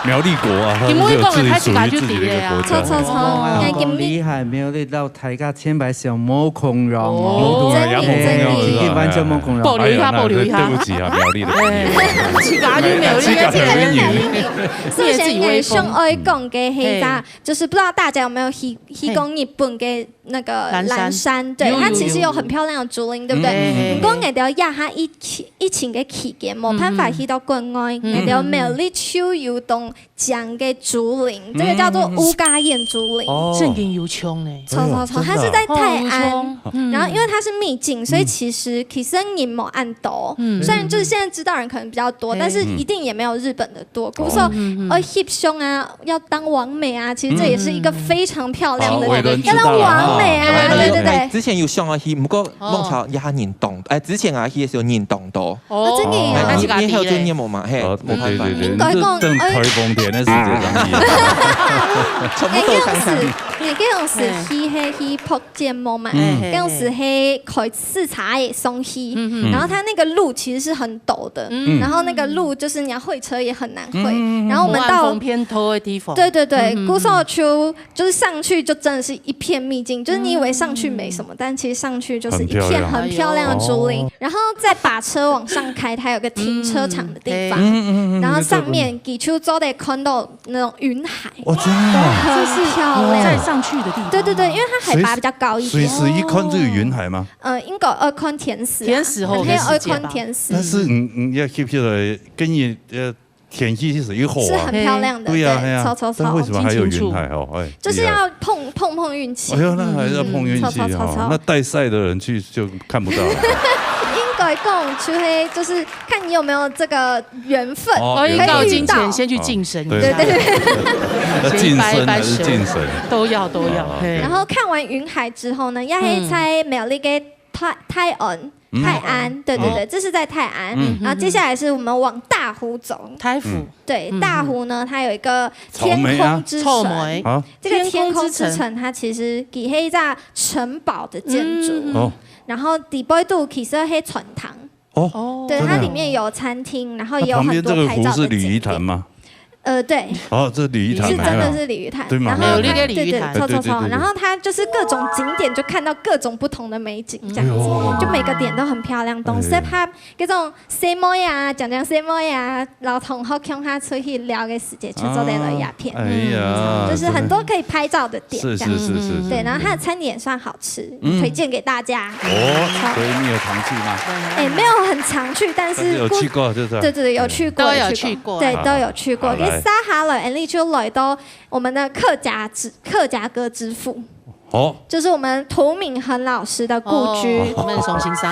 苗栗國啊，佢每個人睇自己就自己嘅國家。錯，好厲害，苗栗到大家千百上冇空容，完全冇空容。保留一下，對不起啊，苗栗的朋友。自家就苗栗，首先我想愛講嘅係啥，就是不知道大家有沒有去過日本嘅那個嵐山，對，它其實有很漂亮的竹林，對不對？不過我哋要壓下疫情嘅期間，冇辦法去到國外，我哋要苗栗秋遊東江嘅竹林，這個叫做烏嘎燕竹林。正經有槍呢，錯，它是在泰安，然後因為它是秘境，所以其實人冇按到，雖然就是現在知道人可能比較多，但是一定也沒有日本的多。比如說翕相啊，要當網美啊，其實這也是一個非常漂亮的，要當網美啊，对对对。之前有上啊去，不过弄潮也还念懂，之前啊去的时候念懂多。哦，真的啊，你还有就念冇嘛？嘿，对对对，应该讲等台风天的时间上去，全部都看看。你嗰陣時去撲節目嘛，嗰陣時去開視察嘅松溪，然後它那個路其實是很陡的，然後那個路就是你要會車也很難會，然後我們到偏陡的地方，對對對，姑蘇區就是上去就真的是一片秘境，就是你以為上去沒什麼，但其實上去就是一片很漂亮的竹林，然後再把車往上開，它有個停車場的地方，然後上面幾處都得看到那種雲海，哇，真的，很漂亮。再上去的地方，對對對，因為它海拔比較高一點。隨時一看這個雲海嗎？應該要看天時，天時後還要看天時。但是要 keep 起來，跟你天氣是一好啊，是很漂亮的，對呀，超。但為什麼還有雲海哦？哎，就是要碰運氣。哎呦，那還要碰運氣哈，那帶賽的人去就看不到了。應該講，就是看你有沒有這個緣分，可以到金錢先去晉升一下，對。晉升還是晉升？都要。然後看完雲海之後呢，要在苗栗嘅泰安，對，這是在泰安。然後接下來是我們往大湖走，台府。對，大湖呢，它有一個天空之城。這個天空之城，它其實係一座城堡的建築。然後底部度其實係船塘。對，它裡面有餐廳，然後也有很多拍照的景點。對。這是鯉魚潭，是真的是鯉魚潭。對嘛？有那個鯉魚潭。錯。然後它就是各種景點，就看到各種不同的美景，這樣子，就每個點都很漂亮。東西拍嗰種細妹啊，講細妹啊，然後同學向他出去聊嘅時間，就做那個鴉片。哎呀，就是很多可以拍照的點，這樣子。對，然後它的餐點也算好吃，推薦給大家。所以你有常去嗎？哎，沒有很常去，但是有去過，就是對，有去過，對，都有去過。沙哈來 ，and 就來到我們的客家歌之父，就是我們涂敏亨老師的故居。我們重新上。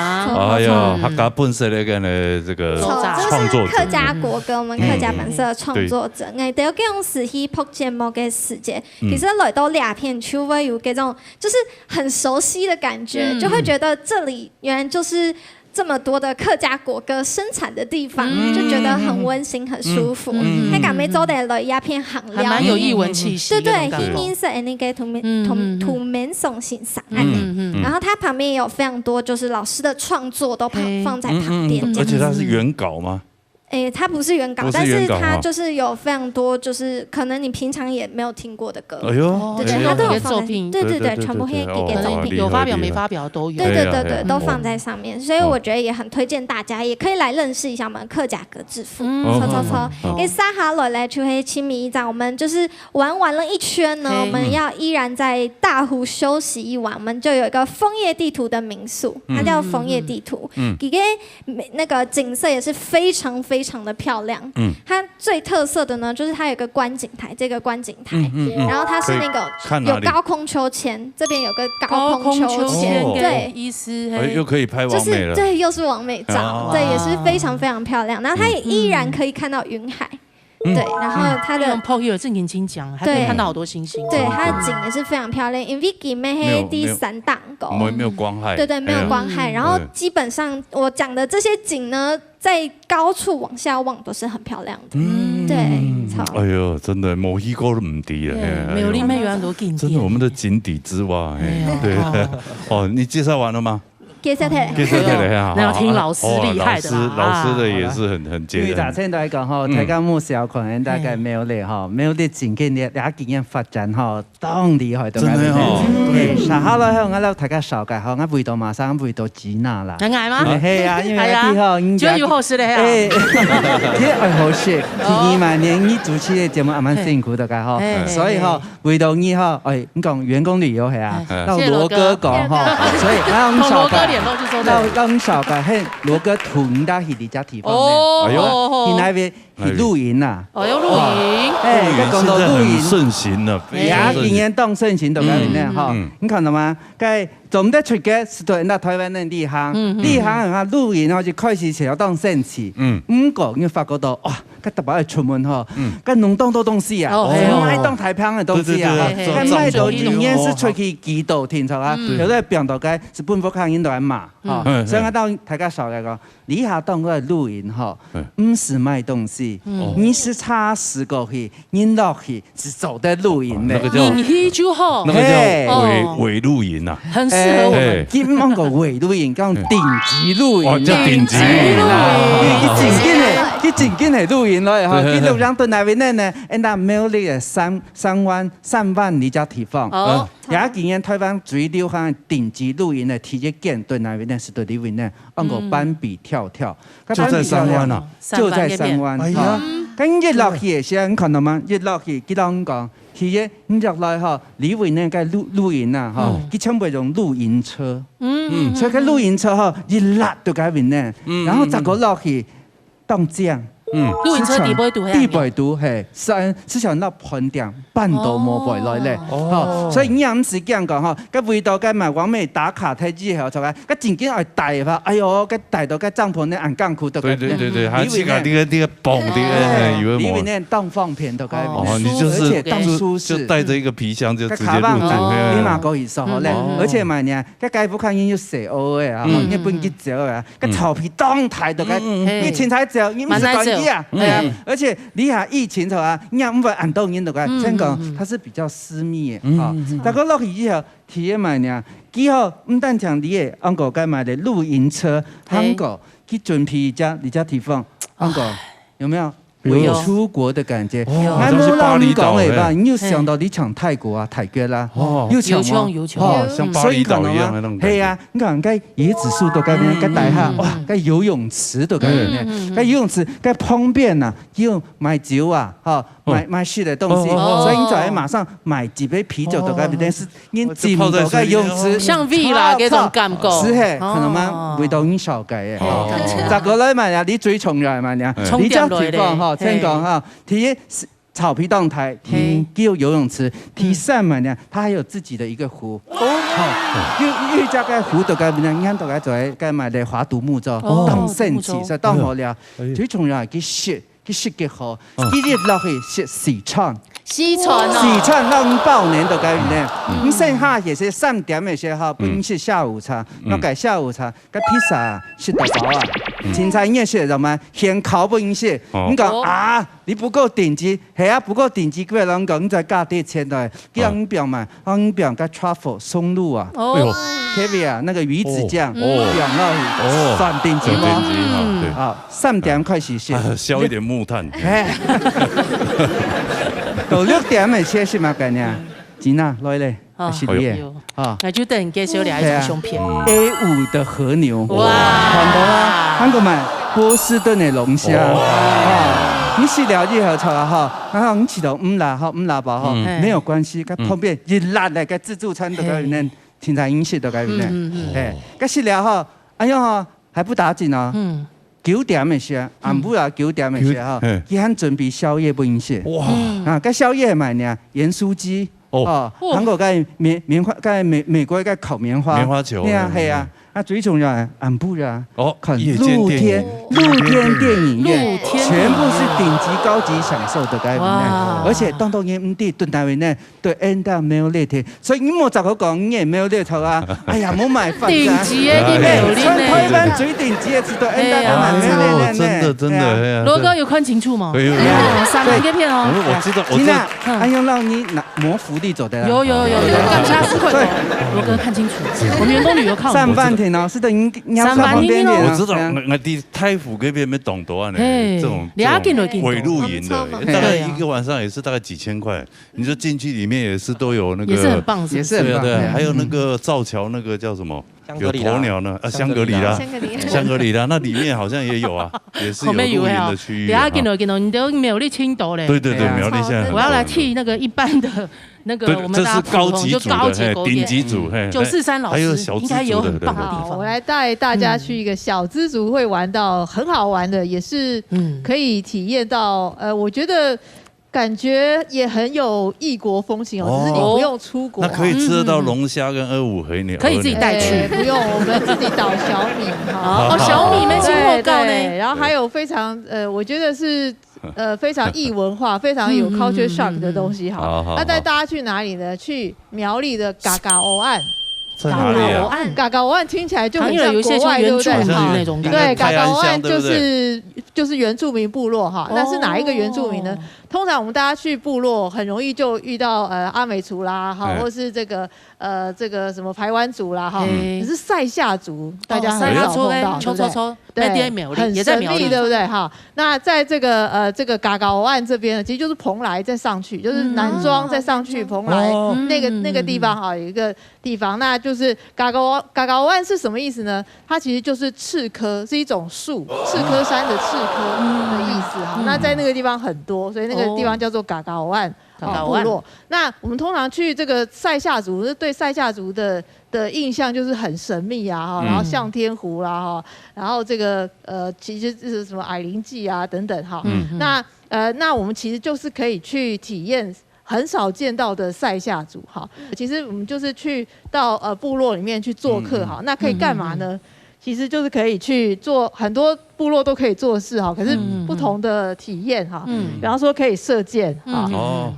哎呦，客家本色的這個創作者，客家國歌，我們客家本色的創作者。我哋有這種時去拍節目嘅時節，其實來到兩片就會有這種就是很熟悉的感覺，就會覺得這裡原來就是這麼多的客家國歌生產的地方，就覺得很溫馨、很舒服。喺隔尾做的來鴉片行料，還蠻有異文氣息。對，音色那個土門松欣賞。然後它旁邊也有非常多，就是老師的創作都放在旁邊。而且它是原稿嗎？它不是原稿，但是它就是有非常多，就是可能你平常也沒有聽過的歌。哎呦，對，它都有放在，對，全部會給作品，有發表沒發表都有。對，都放在上面，所以我覺得也很推薦大家，也可以來認識一下我們客家歌之父。跟沙哈來咧，就會親民一站，我們就是玩完了一圈呢，我們要依然在大湖休息一晚，我們就有一個楓葉地圖的民宿，它叫楓葉地圖。這個那個景色也是非常的漂亮。它最特色的呢，就是它有一個觀景台，這個觀景台，然後它是那個有高空秋千，這邊有個高空秋千，對，意思又可以拍完美了，對，又是完美照，對，也是非常漂亮。然後它也依然可以看到雲海。對，然後它的泡有正眼睛講，還可以看到好多星星。對，它的景也是非常漂亮。因為佢咩係第三檔高，沒有光害。對，沒有光害。然後基本上我講的這些景呢，在高處往下望都是很漂亮的。對，哎呦，真的冇去過都唔低了。苗栗咩有很多景點，真的我們的井底之蛙。對，哦，你介紹完了嗎？介紹來，那要聽老師厲害的啦。老師的也是很接。因為大家來講吼，大家冇小可能大概沒有咧吼，沒有啲前景咧，倆經驗發展吼，當厲害到。真係吼。沙哈來香，我哋大家紹介吼，我回到馬上回到吉娜啦。真係嗎？係啊，因為啲吼，就有好事咧。啲好事，第二年你主持嘅節目還蠻辛苦的㗎吼，所以吼回到你吼，你講員工旅遊係啊，到羅哥講吼，所以我紹介。讓小個喺羅哥屯到佢哋家地方咧，因為去露营呐。哦，要露营。哎，讲到露营盛行了，呀，今年当盛行都在里面哈。你看到吗？该总得出个是对那台湾的立行，立行啊露营然后就开始想要当盛事。不过你发觉到哇，该特别出门哈，该弄当多东西啊，买当太平的东西啊，该买到今年是出去几度停车啊，有的病到该是本国抗因都来骂哈，所以我到大家少来讲，你下当个露营哈，不是卖东西，你是踏实过去，你落去是走在露营的，你去就好，那个叫伪露营啊，很适合我们。金门个伪露营，叫顶级露营，叫顶级露营啊，佢正經係露營來哈，佢就讓到那邊呢，那沒有那個3萬里家地方。也今年台灣最流行頂級露營的體驗建對那邊呢是對裡面呢，按個斑比跳跳，就在3灣啊，就在3灣。哎呀，咁一落去先，你看到嗎？一落去，佢當講，其實你入來哈，裡面呢個露營啊，哈，佢全部用露營車，所以個露營車哈，一拉到嗰邊呢，然後再個落去當這樣。露營車地背度地背度係，是像那盤頂半島冇背來咧，所以你也唔是咁講嗬，個味道嘅咪往尾打卡睇之後就係，個正經係大吧，哎呦，個大到個帳篷咧硬鋼褲都對，還是個那個蹦的，裡面呢當放片都可以，你就是而且當舒適，就帶着一個皮箱就直接入住，你嘛可以說咧，而且嘛呢，個街坊看見要蛇奧嘅啊，一般結酒啊，個草皮當大到個，你前台酒，你唔是講嘢啊，係啊，而且你下疫情頭啊，你也唔會按到人度個，聽講它是比較私密嘅，啊，但係落去以後體驗嘛呢，幾好唔單像你嘅安個該買的露營車，韓國去準備一家地方，安個有沒有？有出國的感覺，那羅老你講的吧，你又想到你搶泰國啊、泰國啦，又搶嘛，像巴厘島一樣那種。係啊，你講該椰子樹都該邊，該大下哇，該游泳池都該邊，該游泳池該旁邊啊，要買酒啊，哈，買水的東西，所以你就要馬上買幾杯啤酒都該邊，是你進到該游泳池，像 V 啦嗰種感覺，是係，可能嘛味道已經少改嘅，咋個來嘛呀？你最重要嘛呀？你這地方哈。聽講哈，第草皮動台，第游泳池，第三嘛呢，它還有自己的一個湖。因為這個湖度嘅邊呢，你看到嘅就係該買的華獨木舟，當盛事，所以當好了。最重要係佢雪嘅好，佢一落去洗川。西川讓爆年都該呢，你剩下也是3點那些哈，不是下午茶，那改下午茶，個披薩食得飽啊，青菜也食得嘛，先烤不飲食，你講啊，你不夠頂級，係啊，不夠頂級，佢人講你在價啲錢的，叫你表嘛，你表個 truffle 松露啊，Kevin 啊，那個魚子醬，表那算頂級嗎？啊，3點開始食，燒一點木炭。到6點的車是嘛概念？錢啊，來咧，是你嘅。那就等介紹兩張相片。A5的和牛，哇，看到啊，韓國買波士頓的龍蝦，你食了以後哈，然後你吃到唔辣飽哈，沒有關係，佢旁邊一辣的個自助餐都可以呢，青菜飲食都可以呢，佢食了哈，哎呀哈，還不打緊啊。9點的時候，晏午啊9點的時候，佢還準備宵夜不飲食。哇！啊，個宵夜買呢，鹽酥雞，哦，韓國個棉花，個美國個烤棉花，棉花球，係啊係啊。那最重要的晏午啊，看露天電影院，全部是頂級高級享受的嗰邊呢，而且當然唔啲對台灣呢對 end 沒有列貼，所以你冇就好講你也沒有列頭啊，哎呀冇買飯頂級嘅你沒有列呢，台灣最頂級嘅是對 end 沒有列呢，真的，羅哥有看清楚嗎？有3萬個片哦，我知道，哎呀讓你摸福利走的啦，有，剛下4塊頭，羅哥看清楚，我們員工旅遊靠3萬天哦，是的，你要上旁邊點，我知道，我哋太府嗰邊沒懂多啊，這種偽露營的，大概一個晚上也是大概幾千塊，你就進去裡面也是都有那個，也是很棒，也是很棒，對，還有那個造橋那個叫什麼？有鴕鳥呢？香格里拉，那裡面好像也有啊，也是有露營的區域。等下見到你都苗栗青島嘞，對，苗栗現在。我要來替那個一般的那个我们大家高级组的，顶级组，943老师应该有很棒的地方。我来带大家去一个小资族会玩到很好玩的，也是可以体验到，我觉得。感觉也很有异国风情哦，只是你不用出国。那可以吃得到龙虾跟25黑鸟，可以自己带去，不用，我们自己捣小米哈。哦，小米没听过告呢。然后还有非常我觉得是非常异文化、非常有 culture shock 的东西哈。那带大家去哪里呢？去苗栗的嘎嘎欧岸。在哪里啊？嘎嘎欧岸听起来就很像国外，对不对？对，嘎嘎欧岸就是原住民部落哈。那是哪一个原住民呢？通常我们大家去部落，很容易就遇到阿美族啦，哈，或是这个什么排湾族啦，哈。可是塞夏族，大家很少碰到，对不对？对，很神秘，对不对？哈。那在这个嘎嘎欧岸这边呢，其实就是蓬莱再上去，就是南庄再上去蓬莱那个地方哈，有一个地方，那就是嘎嘎欧岸是什么意思呢？它其实就是赤科，是一种树，赤科山的赤科的意思哈。那在那个地方很多，所以那个地方叫做嘎嘎欧岸部落。那我们通常去这个塞夏族，对塞夏族的印象就是很神秘啊哈，然后向天湖啦哈，然后这个其实是什么矮灵祭啊等等哈。那我们其实就是可以去体验很少见到的塞夏族哈。其实我们就是去到部落里面去做客哈，那可以干嘛呢？其实就是可以去做很多部落都可以做事哈，可是不同的体验哈。比方说可以射箭啊，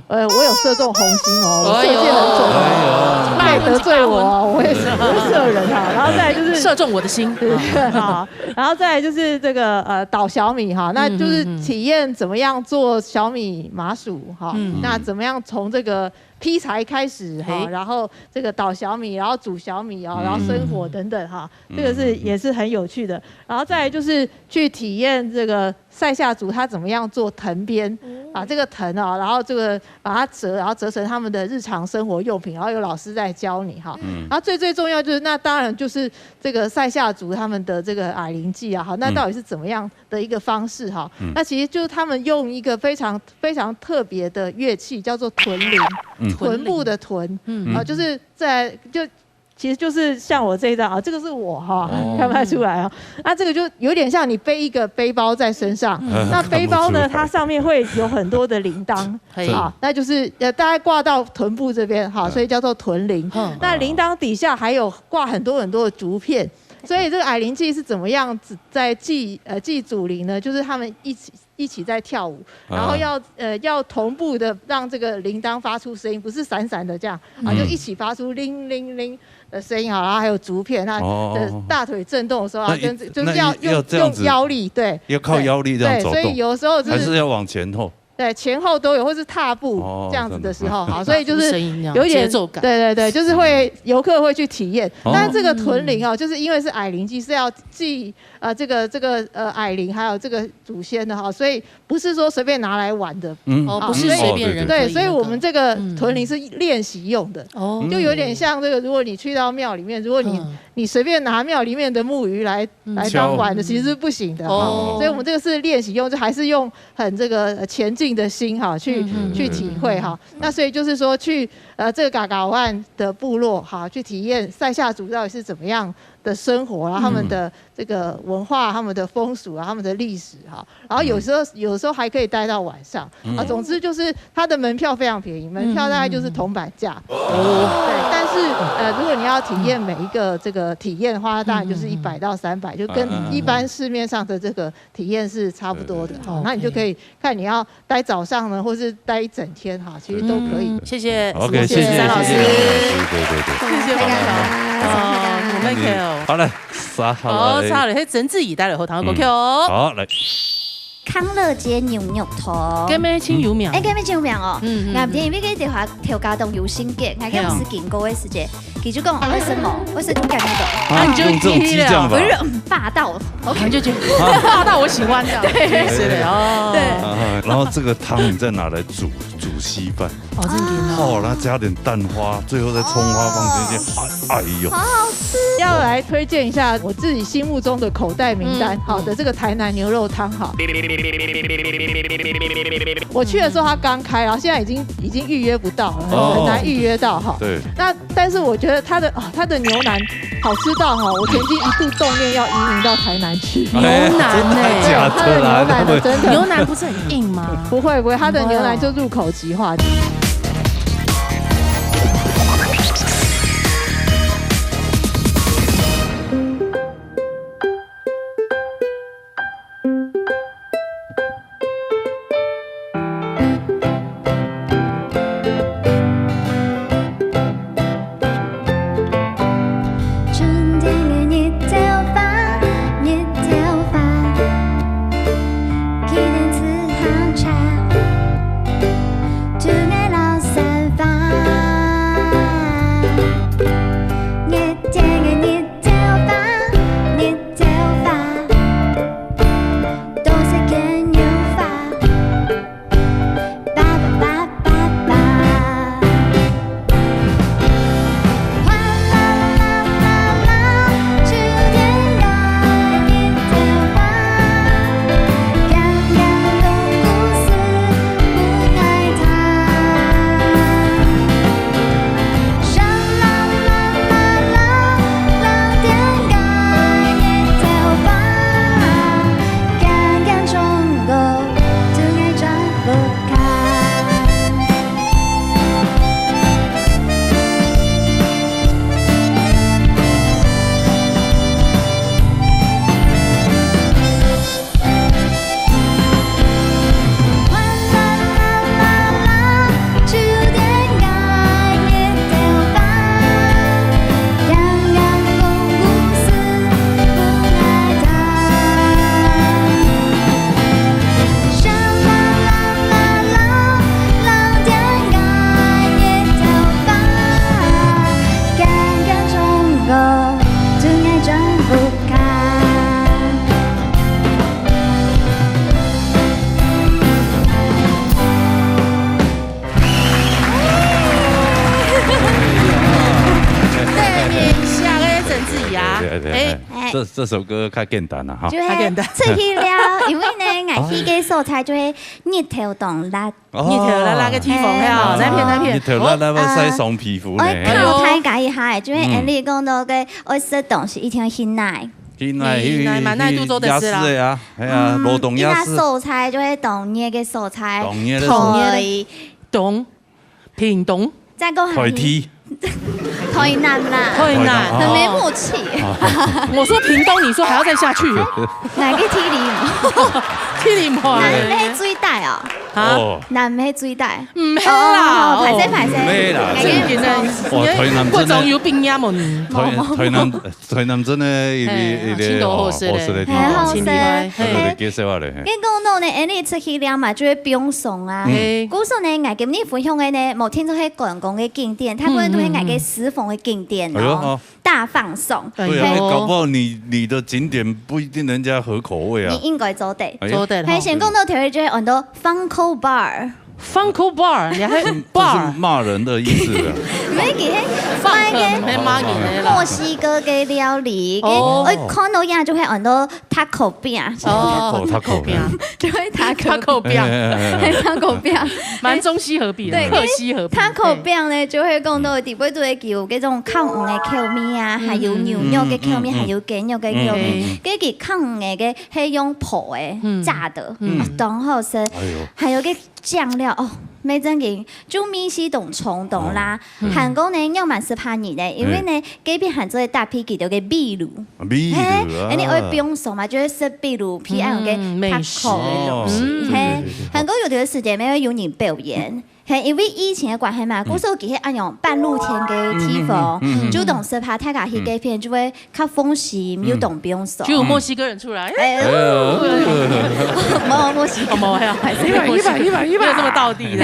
我有射中红心哦，我射箭很准哦，怕得罪我哦，我也是射人哈。然后再来就是射中我的心，好，然后再来就是这个捣小米哈，那就是体验怎么样做小米麻薯哈，那怎么样从这个劈柴开始哈，然后这个捣小米，然后煮小米啊，然后生火等等哈，这个也是很有趣的。然后再来就是去体验这个塞夏族他怎么样做藤编，把这个藤啊，然后这个把它折，然后折成他们的日常生活用品，然后有老师在教你哈。然后最重要就是那当然就是这个塞夏族他们的这个矮灵祭啊，好，那到底是怎么样的一个方式哈？那其实就是他们用一个非常非常特别的乐器，叫做臀铃。臀部的臀，就是其实就是像我这一张啊，这个是我哈，看不太出来啊。那这个就有点像你背一个背包在身上，那背包呢，它上面会有很多的铃铛，好，那就是大概挂到臀部这边哈，所以叫做臀铃。那铃铛底下还有挂很多很多的竹片，所以这个矮灵祭是怎么样子在祭祖灵呢？就是他们一起在跳舞，然后要同步的让这个铃铛发出声音，不是闪闪的这样啊，就一起发出铃铃铃的声音，好，然后还有竹片，它的大腿震动的时候，就是要用腰力，对，要靠腰力这样走动，所以有时候还是要往前后。对，前后都有，或是踏步这样子的时候，好，所以就是有点节奏感。对，就是游客会去体验。但是这个臀铃哦，就是因为是矮灵祭，是要祭这个矮灵还有这个祖先的哈，所以不是说随便拿来玩的。不是随便人。对，所以我们这个臀铃是练习用的。就有点像这个，如果你去到庙里面，如果你随便拿庙里面的木鱼来当玩的，其实是不行的。所以我们这个是练习用，就还是用很这个前进的心哈，去体会哈。那所以就是说去这个嘎嘎欧岸的部落哈，去体验塞夏族到底是怎么样的生活啊，他们的这个文化、他们的风俗啊、他们的历史哈。然后有时候还可以待到晚上啊。总之就是它的门票非常便宜，门票大概就是铜板价。对，但是如果你要体验每一个这个体验的话，当然就是100到300，就跟一般市面上的这个体验是差不多的。好，那你就可以看你要待早上呢，或是待一整天哈，其实都可以。谢谢 ，OK， 谢谢三老师，对，谢谢大家。我们 Q， 好来，杀了，迄整治以待了后堂过 Q 哦。好来。康乐街牛肉汤，今日清油苗，今日清油苗哦。啱天要去調家棟有新嘅，我今唔是見過嘅時節，佢就講為什麼？為什麼咁樣？你就激了，不是霸道，你就觉得霸道，我喜欢这样，对，是的哦。对，然后这个汤你再拿来煮稀饭，真的哦，然后加点蛋花，最后再葱花放进去，哎呦，好好吃。要来推荐一下我自己心目中的口袋名单，好的这个台南牛肉汤哈。我去的时候它刚开，然后现在已经预约不到了，很难预约到哈。对。那但是我觉得它的牛腩好吃到哈，我曾经一度动念要移民到台南去。牛腩呢？它的牛腩的真的牛腩不是很硬吗？不会，它的牛腩就入口即化。这首歌较简单啦，哈，就会出去了，因为呢，爱去嘅素材就会日头冻辣，日头辣辣嘅天风了，那片，日头辣辣要晒松皮肤呢。我靠太介下，就会安利讲到嘅爱食东西一定要很奶。奶蛮耐度做的事啦。啊，系啊，罗东鸭丝。素菜就会冻捏嘅素菜，冻屏东，再讲台梯。台南啦，台南很没默契。我说屏东，你说还要再下去？哪个体力毛？南美水带哦。哦，南美水带。唔系啦，排泄。咩啦？哇，台南真係有冰呀門。台南真係青島好食咧，好食。你介紹下嚟。跟講到呢，你出去了嘛，就會冰送啊。古時呢，我今日分享嘅呢，冇聽到係廣東嘅景點，他們都係我嘅私房嘅景點哦。大放送。對啊，搞不好你的景點不一定人家合口味啊。你應該做對。係先講到條嘢，就係按到Funko Bar。Funko Bar， 你係 bar， 是罵人的意思啊。咩嘅？墨西哥嘅料理，我看到呀就會按到 taco 餅。taco 餅，就會 taco 餅，係 taco 餅，蠻中西合璧，對，西合璧。taco 餅呢就會講到底部都會叫嗰種烤魚嘅口味啊，還有牛肉嘅口味，還有雞肉嘅口味。跟住烤魚嘅係用破嘅炸的，當好食。還有個醬料哦。沒真嘅，就米西懂蟲懂啦。韓國呢又蠻適合你的，因為呢嗰邊韓國嘅大批叫做嘅秘魯，你愛冰爽嘛，就是食秘魯皮安嘅塔口嘅東西。韓國有段時間沒有人表演。因為以前嘅關係嘛，嗰時候其實按用半露天嘅地方，就當時拍太假戲嘅片就會較風險，又懂不用手。就有墨西哥人出來，冇墨西哥，冇係100，沒有這麼道地的。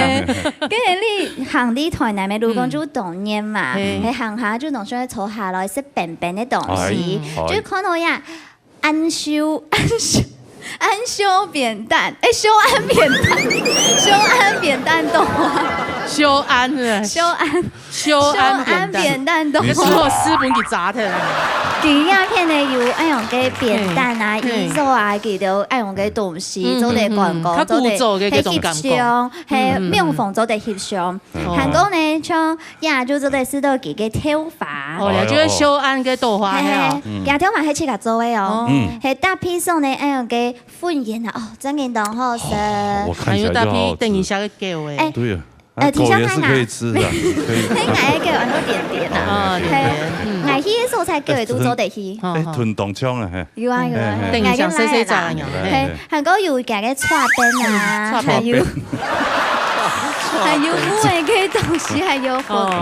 跟住你行啲台南嘅路講就懂念嘛，你行下就當上坐下來食便便嘅東西，就看到呀安修便當，凶安便當凍啊！修安扁担都。你说私本给砸的。其鸦片呢有爱用嘅扁担啊、衣服啊，佢都爱用嘅东西做啲广告，做啲翕相，係面房做啲翕相。韩国呢像亞洲做啲是都幾嘅頭髮。哦，你就修安嘅豆花係亞頭髮係自家做嘅哦，係搭配上呢愛用嘅粉鹽啊，哦，真嘅當好食。還有搭配等一下嘅叫誒。對啊。狗也是可以吃的，可以。你嗌叫很多點點啊，係嗌啲素菜叫嚟都做得起。吞當槍啊，係。有啊，等一下細細炸嘅。係韓國有夾嘅叉冰啊，還有烏嘅東西，還有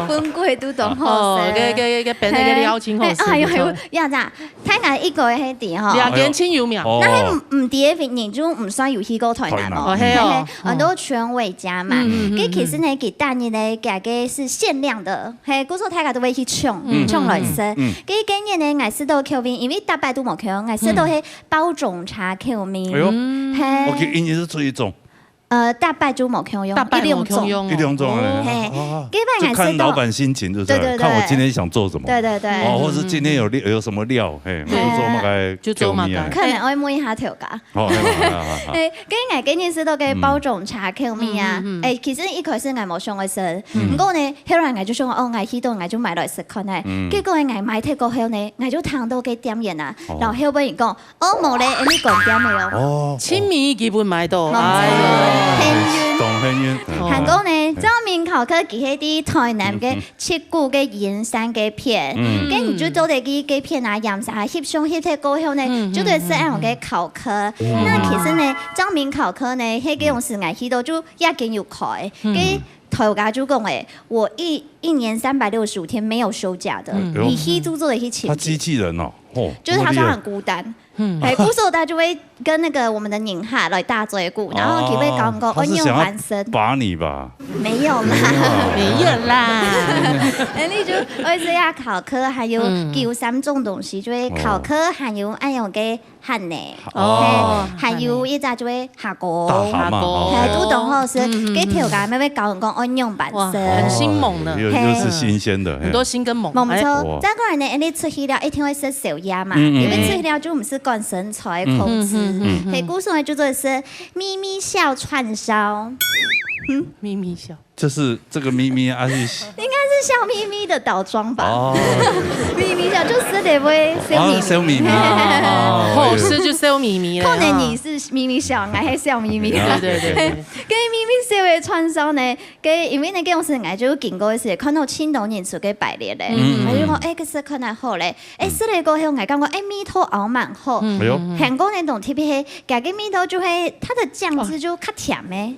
粉粿都當好食。嘅餅嘅料錢好食。係呀咋？睇下一個係點嗬？兩件千有名。那係唔啲嘅年中唔算有去過台南哦，係很多全偉家嘛。佢其實呢，佢當年呢夾嘅是限量的，係嗰時候大家都會去搶來食。佢今年呢，我試到口味，因為大擺都冇口，我試到係包種茶口味。係。我見也是這一種。大擺就冇口用，一兩種就看老闆心情，就是看我今天想做什麼。對。哦，或是今天有什麼料，嘿，我就做乜嘅，就做乜嘅。可能我摸一下條架。哦，跟我今年試到嘅包種茶口味啊，其實一開始我冇想去食，不過呢，後來我就想哦，我去到我就買來食看咧。結果我買睇過後呢，我就聽到嘅點樣啊，然後後邊人講，哦冇咧，你講點未有？哦，青米基本買到。韓國呢，張面考科記起啲台南嘅七股嘅鹽山嘅片，跟住做哋啲片啊，鹽山翕相翕睇過後呢，就對是按嘅考科。那其實呢，張面考科呢，迄個用時藝去到就一件要開，跟頭家就講誒，我一年365天沒有休假的，你去做的去請。他機器人哦，就是他說很孤單。係，古時候他就會跟那個我們的寧夏來大嘴鼓，然後佢會講個恩用完身。把你吧？沒有啦，沒有啦。你就而且要考科，還有叫3種東西，就會考科，還有按用嘅漢呢，還有一隻就會下鍋，係都當好食。給條架咩咩教人講恩用完身，很新猛的，又是新鮮的，很多新跟猛。冇錯，再過來呢，你出去了一定會食小鴨嘛，因為出去了就唔是講身材控制，係古時候就做的是咪咪笑串燒，咪咪笑。就是這個咪咪啊，應該是笑咪咪的倒裝吧。咪咪笑就是得會笑咪咪，好吃就笑咪咪了。可能你是咪咪笑，我係笑咪咪。對。跟咪咪笑嘅串燒呢，跟因為呢嗰陣時我就經過一次，看到青島人做嘅排列咧，我就講其實可能好咧，食嚟過後我感覺米頭熬蠻好。韓國那種特別係夾嘅米頭就係它的醬汁就較甜嘅。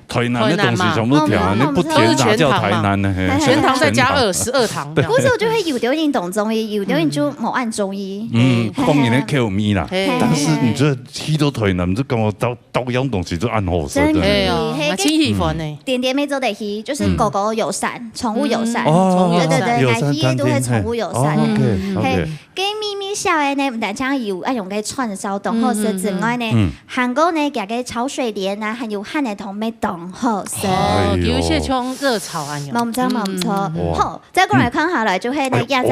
台南的東西全部都甜。不甜哪叫台南呢？全糖再加12糖。嗰時候就會有啲人懂中醫，有啲人就冇按中醫。當然咧 Q 米啦，但是你這去到台南，就跟我到樣東西就按好食。對啊，超喜歡呢。點點咩做得起，就是狗狗友善，寵物友善。對，愛去都係寵物友善。係，跟咪咪笑嘅呢，唔但將有按用嘅串燒當好食之外呢，韓國呢夾嘅炒水蓮啊，還有漢嘅同咩當好食。有一些像熱炒啊，冇錯。好，再過來看下來就係呢一隻，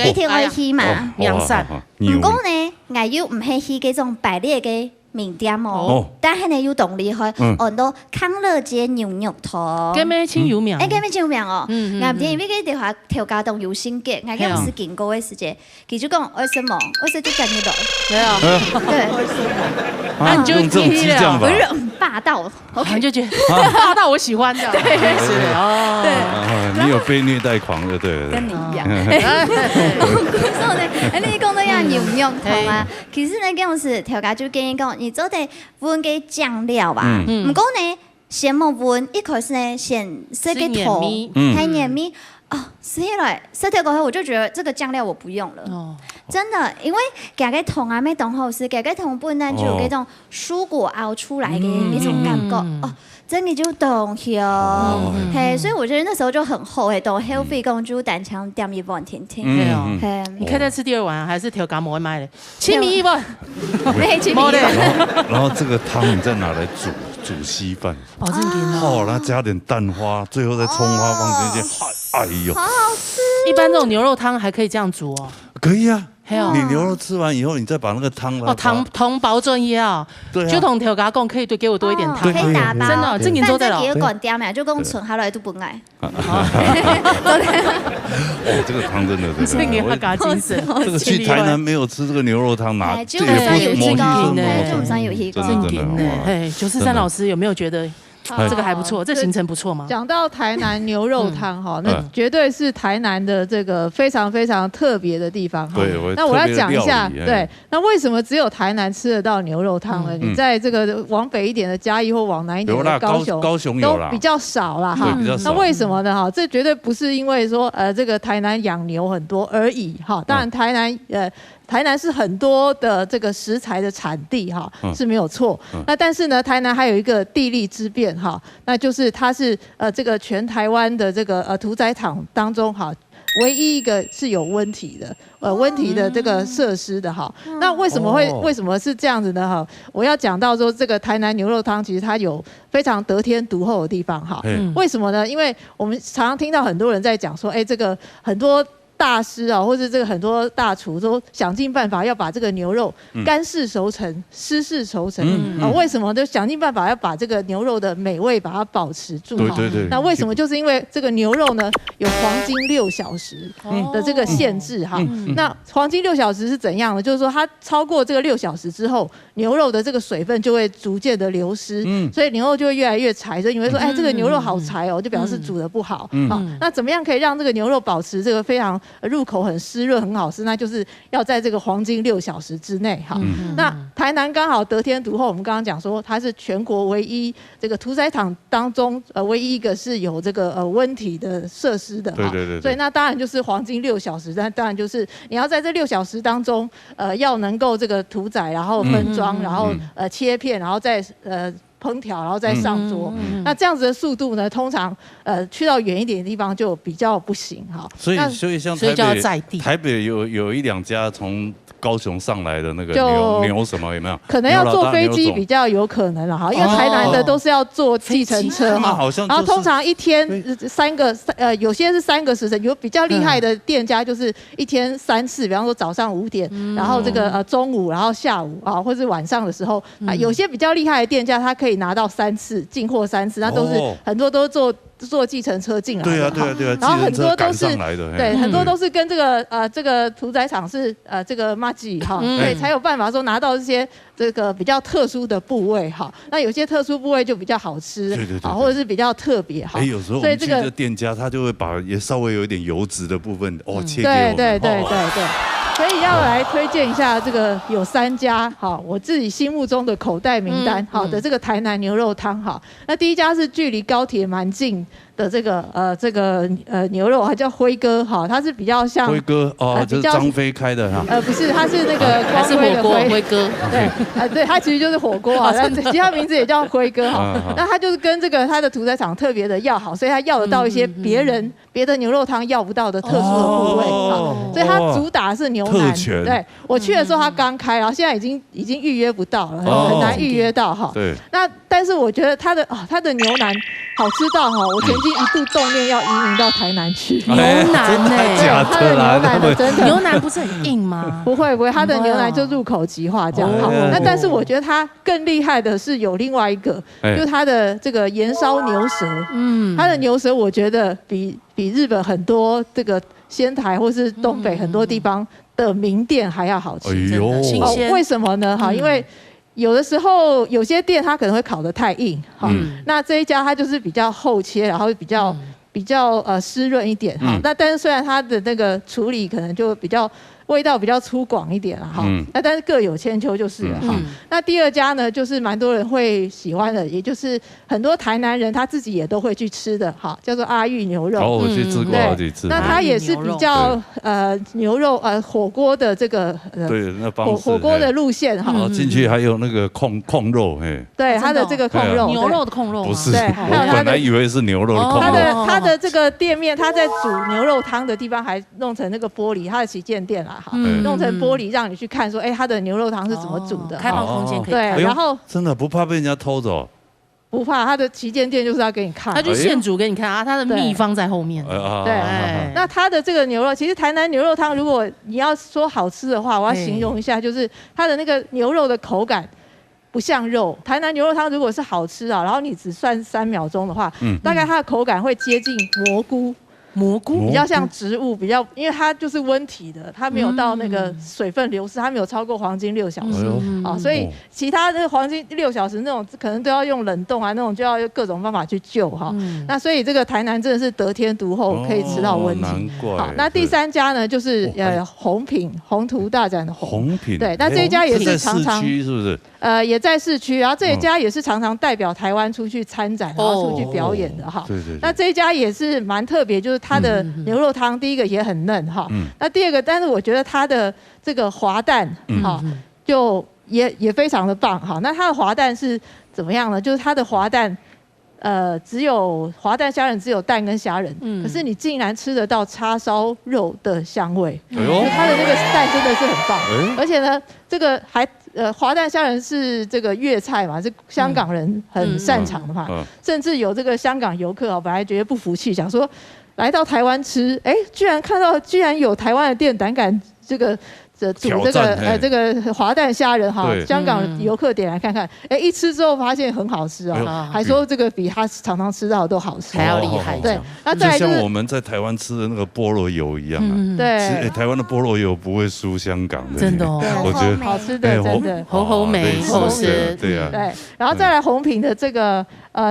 一條愛去嘛，陽山。唔過呢，我要唔係去嗰種排列嘅名店哦，但係呢要動力去按到康樂街牛肉湯。咁咩清有名？咁咩清有名哦？我唔知因為嗰條條街檔有新嘅，我嗰時經過嘅時節，佢就講為什麼？為什麼就跟你來？對，那你就記了，不是很霸道，你就覺得霸道，我喜歡的。對，你有被虐待狂的，對。跟你一樣。所以呢，你講到有牛肉湯啊，其實呢嗰陣時條街就跟你講。你做得換嘅醬料吧，唔過呢，先冇換，一開始呢先食個頭，還鹽米，吃起來食掉過後，我就覺得這個醬料我不用了，真的，因為夾個湯啊，咩當好食，夾個湯本來就有嗰種蔬果熬出來嘅那種感覺，真的就懂了，嘿，所以我覺得那時候就很後悔，懂後悔公主單槍點一碗甜甜，你可以再吃第二碗，還是調咖冇買的，清米一碗，沒清米一碗，然後這個湯你再拿來煮煮稀饭。哦，真的哦，然后加点蛋花，最后再葱花放进去，哎呦，好好吃。一般这种牛肉汤还可以这样煮哦。可以啊。还有你牛肉吃完以后，你再把那个汤汤包准要，对啊，就同调咖讲，可以给我多一点汤，可以打包，真的，正经做得了。几个管掉没？就讲存下来都不爱。哦，这个汤真的，正经他加精神。这个去台南没有吃这个牛肉汤，拿就不算有去过，就不算有去过。正经呢，哎，943老师有没有觉得？这个还不错，这行程不错吗？讲到台南牛肉汤哈，那绝对是台南的这个非常非常特别的地方哈。对，那我要讲一下，对，那为什么只有台南吃得到牛肉汤呢？你在这个往北一点的嘉义或往南一点的高雄都比较少啦哈。那为什么呢？哈，这绝对不是因为说这个台南养牛很多而已哈。当然台南是很多的这个食材的产地哈，是没有错。那但是呢，台南还有一个地利之便哈，那就是它是这个全台湾的这个屠宰场当中哈，唯一一个是有温体的温体的这个设施的哈。那为什么是这样子呢哈？我要讲到说这个台南牛肉汤其实它有非常得天独厚的地方哈。为什么呢？因为我们常常听到很多人在讲说，这个很多大师啊，或者这个很多大厨都想尽办法要把这个牛肉干式熟成、湿式熟成为什么？就想尽办法要把这个牛肉的美味把它保持住。对。那为什么？就是因为这个牛肉呢有黄金6小时的这个限制哈。那黄金6小时是怎样呢？就是说它超过这个6小时之后，牛肉的这个水分就会逐渐的流失，所以牛肉就会越来越柴。所以你会说，这个牛肉好柴哦，就表示煮得不好。那怎么样可以让这个牛肉保持这个非常入口很湿润很好吃？那就是要在这个黄金6小时之内哈。那台南刚好得天独厚，我们刚刚讲说它是全国唯一这个屠宰场当中唯一一个是有这个温体的设施的哈。对。所以那当然就是黄金6小时，但当然就是你要在这6小时当中要能够这个屠宰，然后分装，然后切片，然后再烹调，然后再上桌。那这样子的速度呢，通常去到远一点的地方就比较不行哈。所以像台北有1、2家从高雄上来的那个牛什么有没有？可能要坐飞机比较有可能了哈，因为台南的都是要坐计程车哈。然后通常一天3个有些是3个时辰，有比较厉害的店家就是一天3次，比方说早上5点，然后这个中午，然后下午啊，或是晚上的时候有些比较厉害的店家，他可以拿到3次进货3次，那都是很多都坐计程车进来的。对啊。然后很多都是对，很多都是跟这个屠宰场是这个麻吉哈，对，才有办法说拿到这些这个比较特殊的部位哈。那有些特殊部位就比较好吃，对，或者是比较特别哈。有时候我们去这个店家，他就会把也稍微有一点油脂的部分切给我们。对。所以要来推荐一下这个有3家我自己心目中的口袋名单的这个台南牛肉汤哈。那第一家是距离高铁蛮近的这个牛肉，它叫辉哥哈，它是比较像辉哥就是张飞开的哈。不是，它是那个光辉的辉哥。对，它其实就是火锅啊，其他名字也叫辉哥哈。那它就是跟这个它的屠宰场特别的要好，所以它要得到一些别的牛肉汤要不到的特殊的部位哈。所以它主打是牛腩。对，我去的时候它刚开，然后现在已经预约不到了，很难预约到哈。对。那但是我觉得它的牛腩好吃到我曾经一度动念要移民到台南去。牛腩呢？它的牛腩真的牛腩不是很硬吗？不会，它的牛腩就入口即化这样。那但是我觉得它更厉害的是有另外一个，就是它的这个盐烧牛舌。它的牛舌我觉得比日本很多这个仙台或是东北很多地方的名店还要好吃。新鲜。为什么呢？因为有的时候有些店它可能会烤得太硬，那这一家它就是比较厚切，然后比较湿润一点那但是虽然它的那个处理可能就味道比较粗犷一点那但是各有千秋就是了那第2家呢，就是蛮多人会喜欢的，也就是很多台南人他自己也都会去吃的叫做阿裕牛肉。我去吃过好几次。那它也是比较牛肉火锅的这个对那方式火锅的路线进去还有那个控肉对，它的这个控肉，牛肉的控肉不是，我本来以为是牛肉的控肉。它的这个店面，它在煮牛肉汤的地方还弄成那个玻璃，它的旗舰店啦弄成玻璃让你去看说它的牛肉汤是怎么煮的，开放空间可以。对，然后真的不怕被人家偷走。不怕，它的旗舰店就是要给你看，它就现煮给你看啊，它的秘方在后面。对，那它的这个牛肉，其实台南牛肉汤，如果你要说好吃的话，我要形容一下，就是它的那个牛肉的口感不像肉。台南牛肉汤如果是好吃啊，然后你只算3秒钟的话，大概它的口感会接近蘑菇比较像植物，比较因为它就是温体的，它没有到那个水分流失，它没有超过黄金6小时啊，所以其他的黄金6小时那种可能都要用冷冻啊，那种就要用各种方法去救哈。那所以这个台南真的是得天独厚，可以吃到温体。好，那第3家呢就是红品宏图大展的红品，对，那这一家也是常常是不是？也在市区，然后这一家也是常常代表台湾出去参展，然后出去表演的哈。对。那这一家也是蛮特别，就是它的牛肉汤，第一个也很嫩哈。那第二个，但是我觉得它的这个滑蛋哈，就也非常的棒哈。那它的滑蛋是怎么样呢？就是它的滑蛋，只有滑蛋虾仁，只有蛋跟虾仁，可是你竟然吃得到叉烧肉的香味。它的那个蛋真的是很棒，而且呢，这个还。滑蛋虾仁是这个粤菜嘛，是香港人很擅长的嘛，甚至有这个香港游客本来觉得不服气，想说来到台湾吃，居然有台湾的店胆敢这个煮这个滑蛋虾仁哈，香港游客点来看看，一吃之后发现很好吃啊，还说这个比他常常吃到的都好吃，还要厉害。对，那再来就是像我们在台湾吃的那个菠萝油一样啊，对，台湾的菠萝油不会输香港的，真的哦，我觉得好吃的，真的红梅好吃，对啊，对，然后再来红品的这个。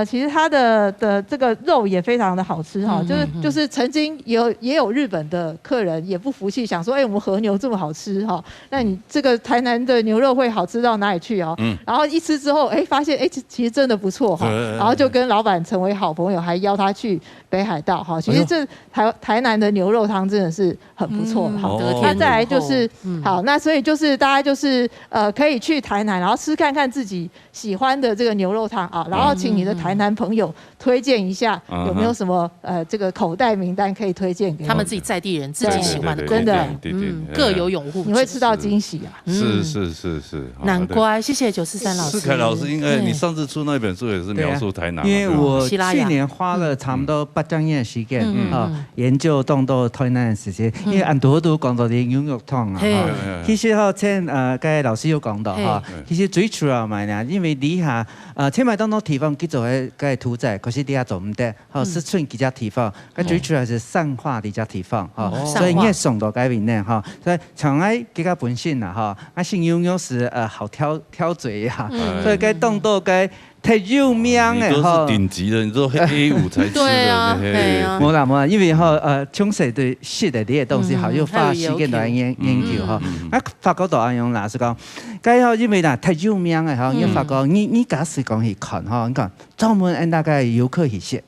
其实它的这个肉也非常的好吃哈，就是曾经也有日本的客人也不服气，想说，我们和牛这么好吃哈，那你这个台南的牛肉会好吃到哪里去哦？然后一吃之后，发现其实真的不错哈，然后就跟老板成为好朋友，还邀他去北海道哈。其实这台南的牛肉汤真的是很不错哈。那再来就是好，那所以就是大家就是可以去台南，然后吃看看自己喜欢的这个牛肉汤啊，然后请你的台南朋友推荐一下，有没有什么这个口袋名单可以推荐给他们自己在地人自己喜欢的，真的，各有拥护，你会吃到惊喜啊！是，难怪，谢谢943老师。世凯老师，因为你上次出那本书也是描述台南，因为我去年花了差不多8张的时间研究动到台南的事情，因为按多讲到的牛肉汤啊，其实像刚才老师有讲到哈，其實最主要嘛呢，因為底下千萬當地方叫做個屠宰，可是底下做唔得，四川幾隻地方，個最主要是善化幾隻地方，所以你送到嗰邊呢，所以從喺幾個本身啊，新牛肉是好挑嘴呀，所以個動到個。太有名的你都是顶级的，你都 A5 才吃的。对啊，冇啦，因为中式对食的这些东西又花时间来研究哈。法国导演老师讲，因为太有名的因为法国你假使讲去看你看专门大概游客去食。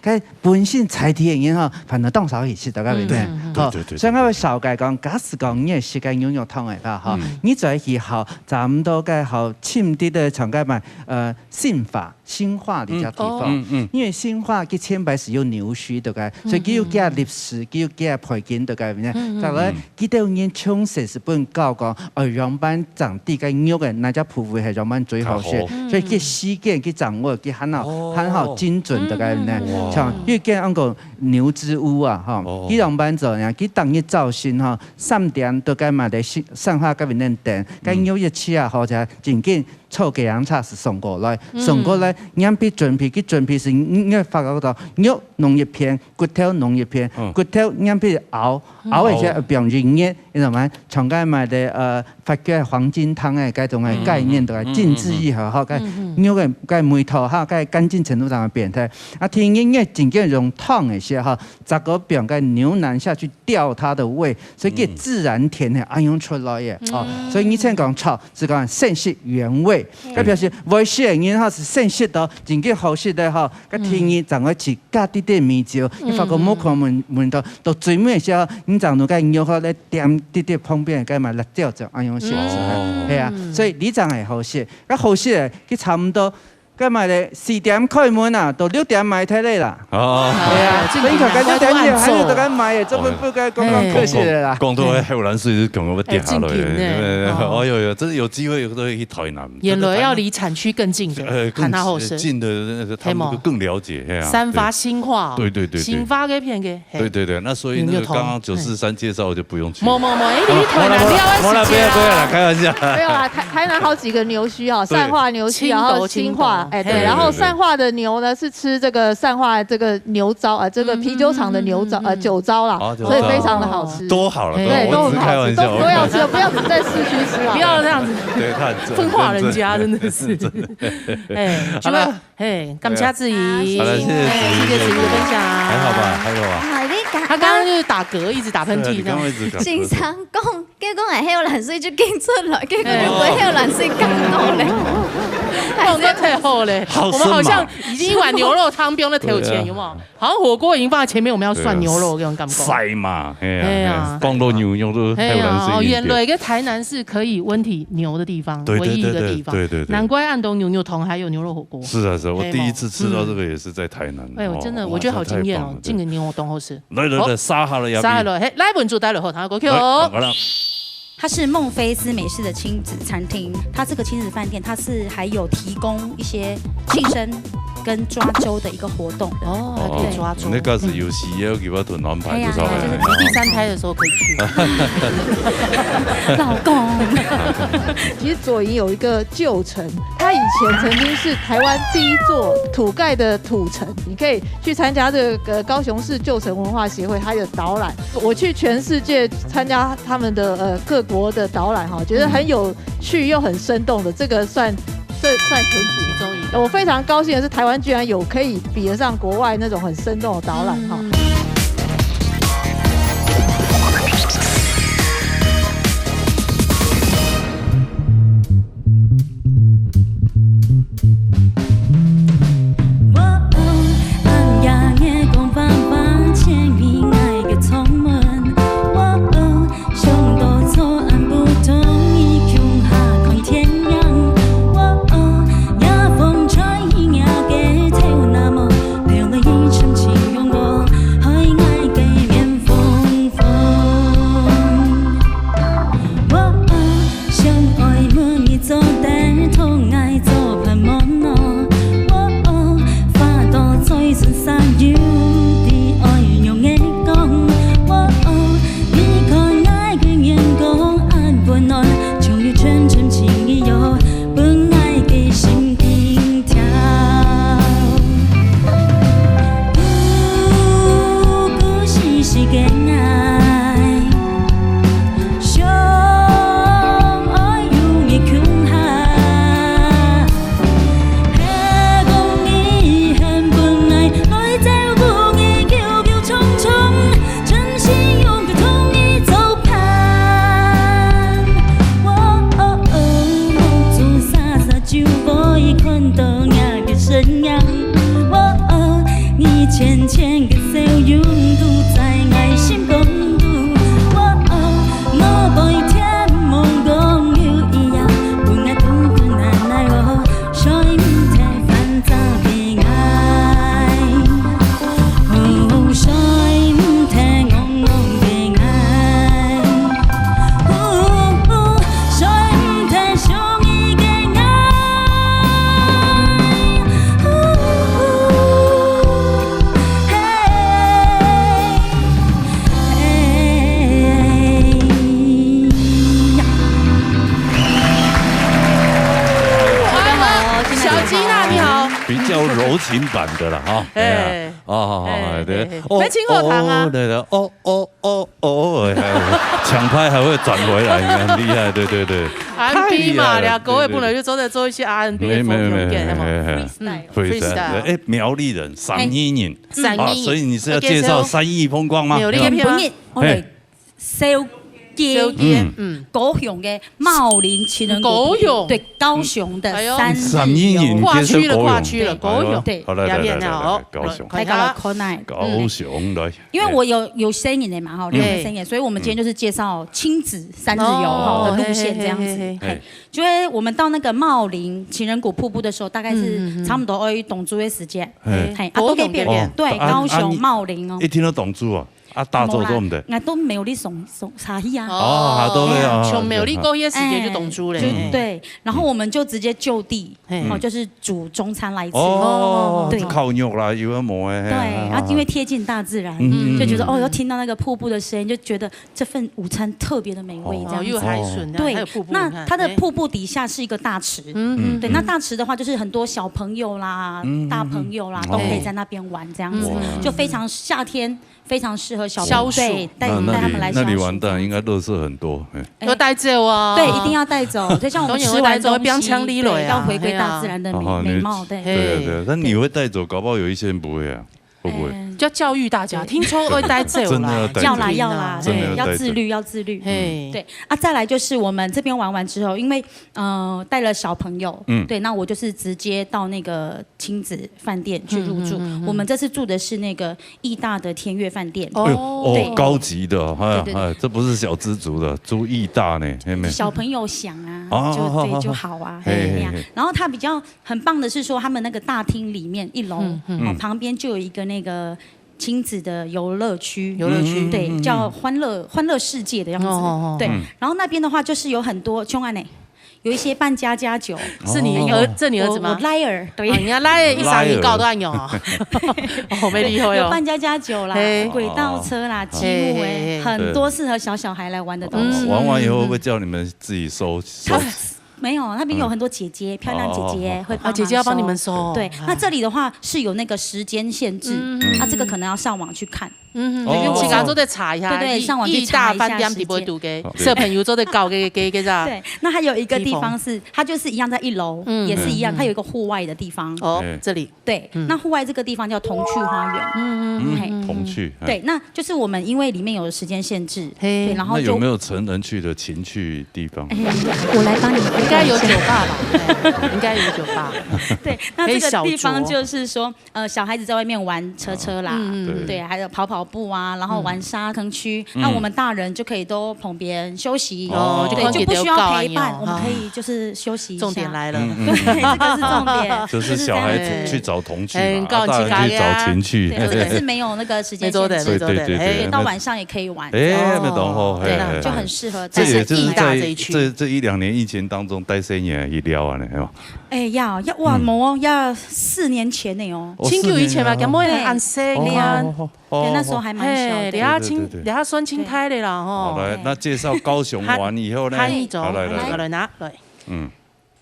佢本身菜啲嘢反正當手去食，大家明唔明？所以我少介講，假使講你係食緊牛肉湯嘅啦，你再去學差唔多嘅學深啲嘅長介咪新化呢隻地方，因為新化佢前排是有牛墟對嘅，所以佢要加歷史，佢要加背景對嘅咩？但係佢都已充實是本教講，樣板長地嘅牛嘅那隻部位係樣板最好食，所以佢時間佢掌握佢很好精準對嘅咩？像因為見嗰個牛之屋啊，佢樣板做呢，佢當日造型3點對嘅嘛在上化嗰邊咧等，佢牛一吃啊，或者真緊。臭給洋茶是送過來，兩邊準備是因為發覺到肉濃一片，骨頭濃一片，骨頭兩邊熬一下變軟嘅，你知嗎？從該買的發覺黃金湯嘅嗰種嘅概念，都係精緻以後，個肉嘅個梅頭個乾淨程度上嘅變態。聽音樂真正用燙嘅時候，這個變個牛腩下去吊它的味，所以個自然甜係安用出來嘅。所以你先講炒是講鮮食原味。佢表示未食嘅人是鮮食到，真嘅好食的個天意掌握起加啲啲味椒，你發覺冇可能聞到最尾嘅時候，你掌握個牛殼咧點啲旁邊嘅咪辣椒就安樣食，係啊，所以呢種係好食，好食佢差唔多。咁咪咧4點開門啊，到6點賣睇你啦。哦，係啊，所以佢緊6點嘢喺度緊賣，做乜不該講客氣啦。講到喺後南水講我掉下來，哎呦，真係有機會都去台南。原來要離產區更近的，看他後生近的那個他們更了解。三發新化，對，新發嘅片嘅。對，那所以那個剛剛943介紹就不用去。冇，你台南不要不要啦，開玩笑。沒有啊，台南好幾個牛墟啊，善化牛墟，然後清化。對，然後善化的牛呢是吃這個善化這個牛糟啊，這個啤酒廠的牛糟酒糟啦，所以非常的好吃。都好了，對，都很好吃，都要吃，不要只在市區吃啊，不要這樣子，對，他分化人家，真的是。好了，感謝子怡，好了，謝謝子怡的分享，還好吧？還有啊。他剛剛就是打嗝，一直打噴嚏，這樣。先生講，結果係喺冷水就驚出來，結果就會喺冷水降落嚟。放得太厚嘞，我們好像已經一碗牛肉湯不用再投錢，有冇？好像火鍋已經放在前面，我們要涮牛肉，這種感覺。曬嘛，哎呀，放到牛肉都還有冷水。原來個台南是可以溫體牛的地方，唯一一個地方。對，難怪安東牛桶還有牛肉火鍋。是啊，我第一次吃到這個也是在台南。哎呦，真的，我覺得好驚豔哦，進個牛肉桶好吃。來，殺下了，殺下了，來本主帶了後，他過去哦。它是孟菲斯美式的親子餐廳，它這個親子飯店，它是還有提供一些慶生跟抓周的一個活動哦，還可以抓周。那個是有時要給我團安排，就是你第3胎的時候可以去。老公，其實左營有一個舊城，它以前曾經是台灣第一座土蓋的土城，你可以去參加這個高雄市舊城文化協會它有導覽，我去全世界參加他們的各國的導覽哈，覺得很有趣又很生動的，這算前幾中一。我非常高興的是，台灣居然有可以比得上國外那種很生動的導覽哈。情版的啦，哈，哎，对，没清过糖啊，对，抢拍还会转回来，很厉害，对。R&B 嘛，两个月本来就都在做一些 R&B 的风格，freestyle，哎，苗栗人，3人，所以你是要介紹3義風光嗎？有呢個片，我哋 sell 街，高雄的茂林情人高雄对高雄的三阴跨区了，高雄对，来，高雄，来高雄来，因为我有声音的嘛哈，有声音，所以我们今天就是介绍亲子3日游哈的路线这样子。就会我们到那个茂林情人谷瀑布的时候，大概是差不多要董珠的时间，都可以变对，高雄茂林哦。一听到董珠啊。大洲都唔得，都没有你送茶叶啊。都没有，就没有你过夜时间就董珠嘞。对，然后我们就直接就地，就是煮中餐来吃。对，烤肉啦，有啊冇诶。对，然后因为贴近大自然，就觉得要听到那个瀑布的声音，就觉得这份午餐特别的美味，这样子。又海笋，对，那它的瀑布底下是一个大池，对，那大池的话就是很多小朋友啦、大朋友啦都可以在那边玩，这样子就非常夏天。非常适合小朋友，对，带他们来消暑。那里完蛋，应该垃圾很多，要带走啊！对，一定要带走。就像我们吃完东西，要回归大自然的美貌，对。对，但你会带走，搞不好有一些人不会啊，会不会？就要教育大家，听说会带走啦，要啦，对，要自律，对啊。再来就是我们这边玩完之后，因为带了小朋友，对，那我就是直接到那个亲子饭店去入住。我们这次住的是那个义大的天悦饭店，对，高级的，这不是小资族的，住义大呢，小朋友想啊，就好啊，那样。然后它比较很棒的是说，他们那个大厅里面1楼旁边就有一个那个。亲子的游乐区，对，叫欢乐世界的样子，对。然后那边的话，就是有很多凶案呢，有一些扮家家酒，是你儿子吗？我 liar， 对，人家 liar 一3一告都按用啊，没厉害哦。有扮家家酒啦，轨道车啦，积木很多适合小孩来玩的东西。玩完以后会不会叫你们自己收？没有，那边有很多姐姐，漂亮姐姐会帮姐姐要帮你们收。对，那这里的话是有那个时间限制，这个可能要上网去看。因为我刚刚都在查一下，对，上网去查一下时间。小朋友都在搞给啥？对，那还有一个地方是，它就是一样在1楼，也是一样，它有一个户外的地方。这里。对，那户外这个地方叫童趣花园。童趣。对，那就是我们因为里面有时间限制，对，然后那有没有成人去的情趣地方？我来帮你，应该有酒吧吧？应该有酒吧。对，那这个地方就是说，小孩子在外面玩车啦，对，还有跑步啊，然后玩沙坑区，那我们大人就可以都旁边休息，对，就不需要陪伴，我们可以就是休息一下。重点来了，对，这个是重点，就是小孩子去找童趣，大人去找情趣，这个是没有那个时间限制，对，到晚上也可以玩，没懂哦，对，就很适合。这也就是在这1-2年疫情当中带生意医疗啊，是吧？要哇，冇要4年前呢哦，很久以前嘛，根本按生啊，对，那时候还蛮小的，你要算青苔的啦吼。好来，那介绍高雄完以后呢？好来拿来，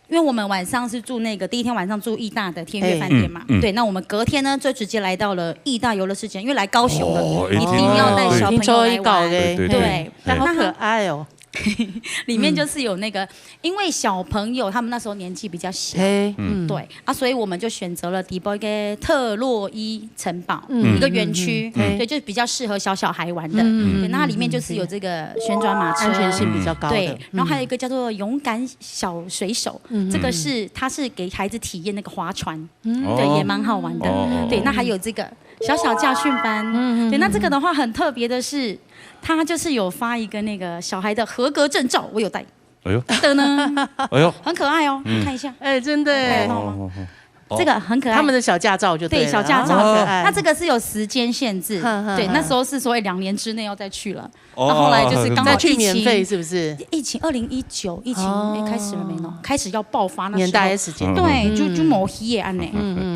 因为我们晚上是住那个第一天晚上住义大的天悦饭店嘛，对，那我们隔天呢就直接来到了义大游乐世界，因为来高雄了，一定要带小朋友来玩，对，好可爱哦。里面就是有那个，因为小朋友他们那时候年纪比较小，对啊，所以我们就选择了迪波一个特洛伊城堡一个园区，对，就比较适合小孩玩的。对，那它里面就是有这个旋转马车，安全性比较高的。对，然后还有一个叫做勇敢小水手，这个它是给孩子体验那个划船，对，也蛮好玩的。对，那还有这个小驾训班，对，那这个的话很特别的是。他就是有发一个那个小孩的合格证照，我有带。哎呦，的呢？哎呦，很可爱哦，看一下。真的，这个很可爱。他们的小驾照就对，小驾照可爱。那这个是有时间限制，对，那时候是说2年之内要再去了。那后来就是刚好疫情，免费是不是？疫情2019疫情开始了没呢？开始要爆发那年代的时间，对，就某一夜安呢。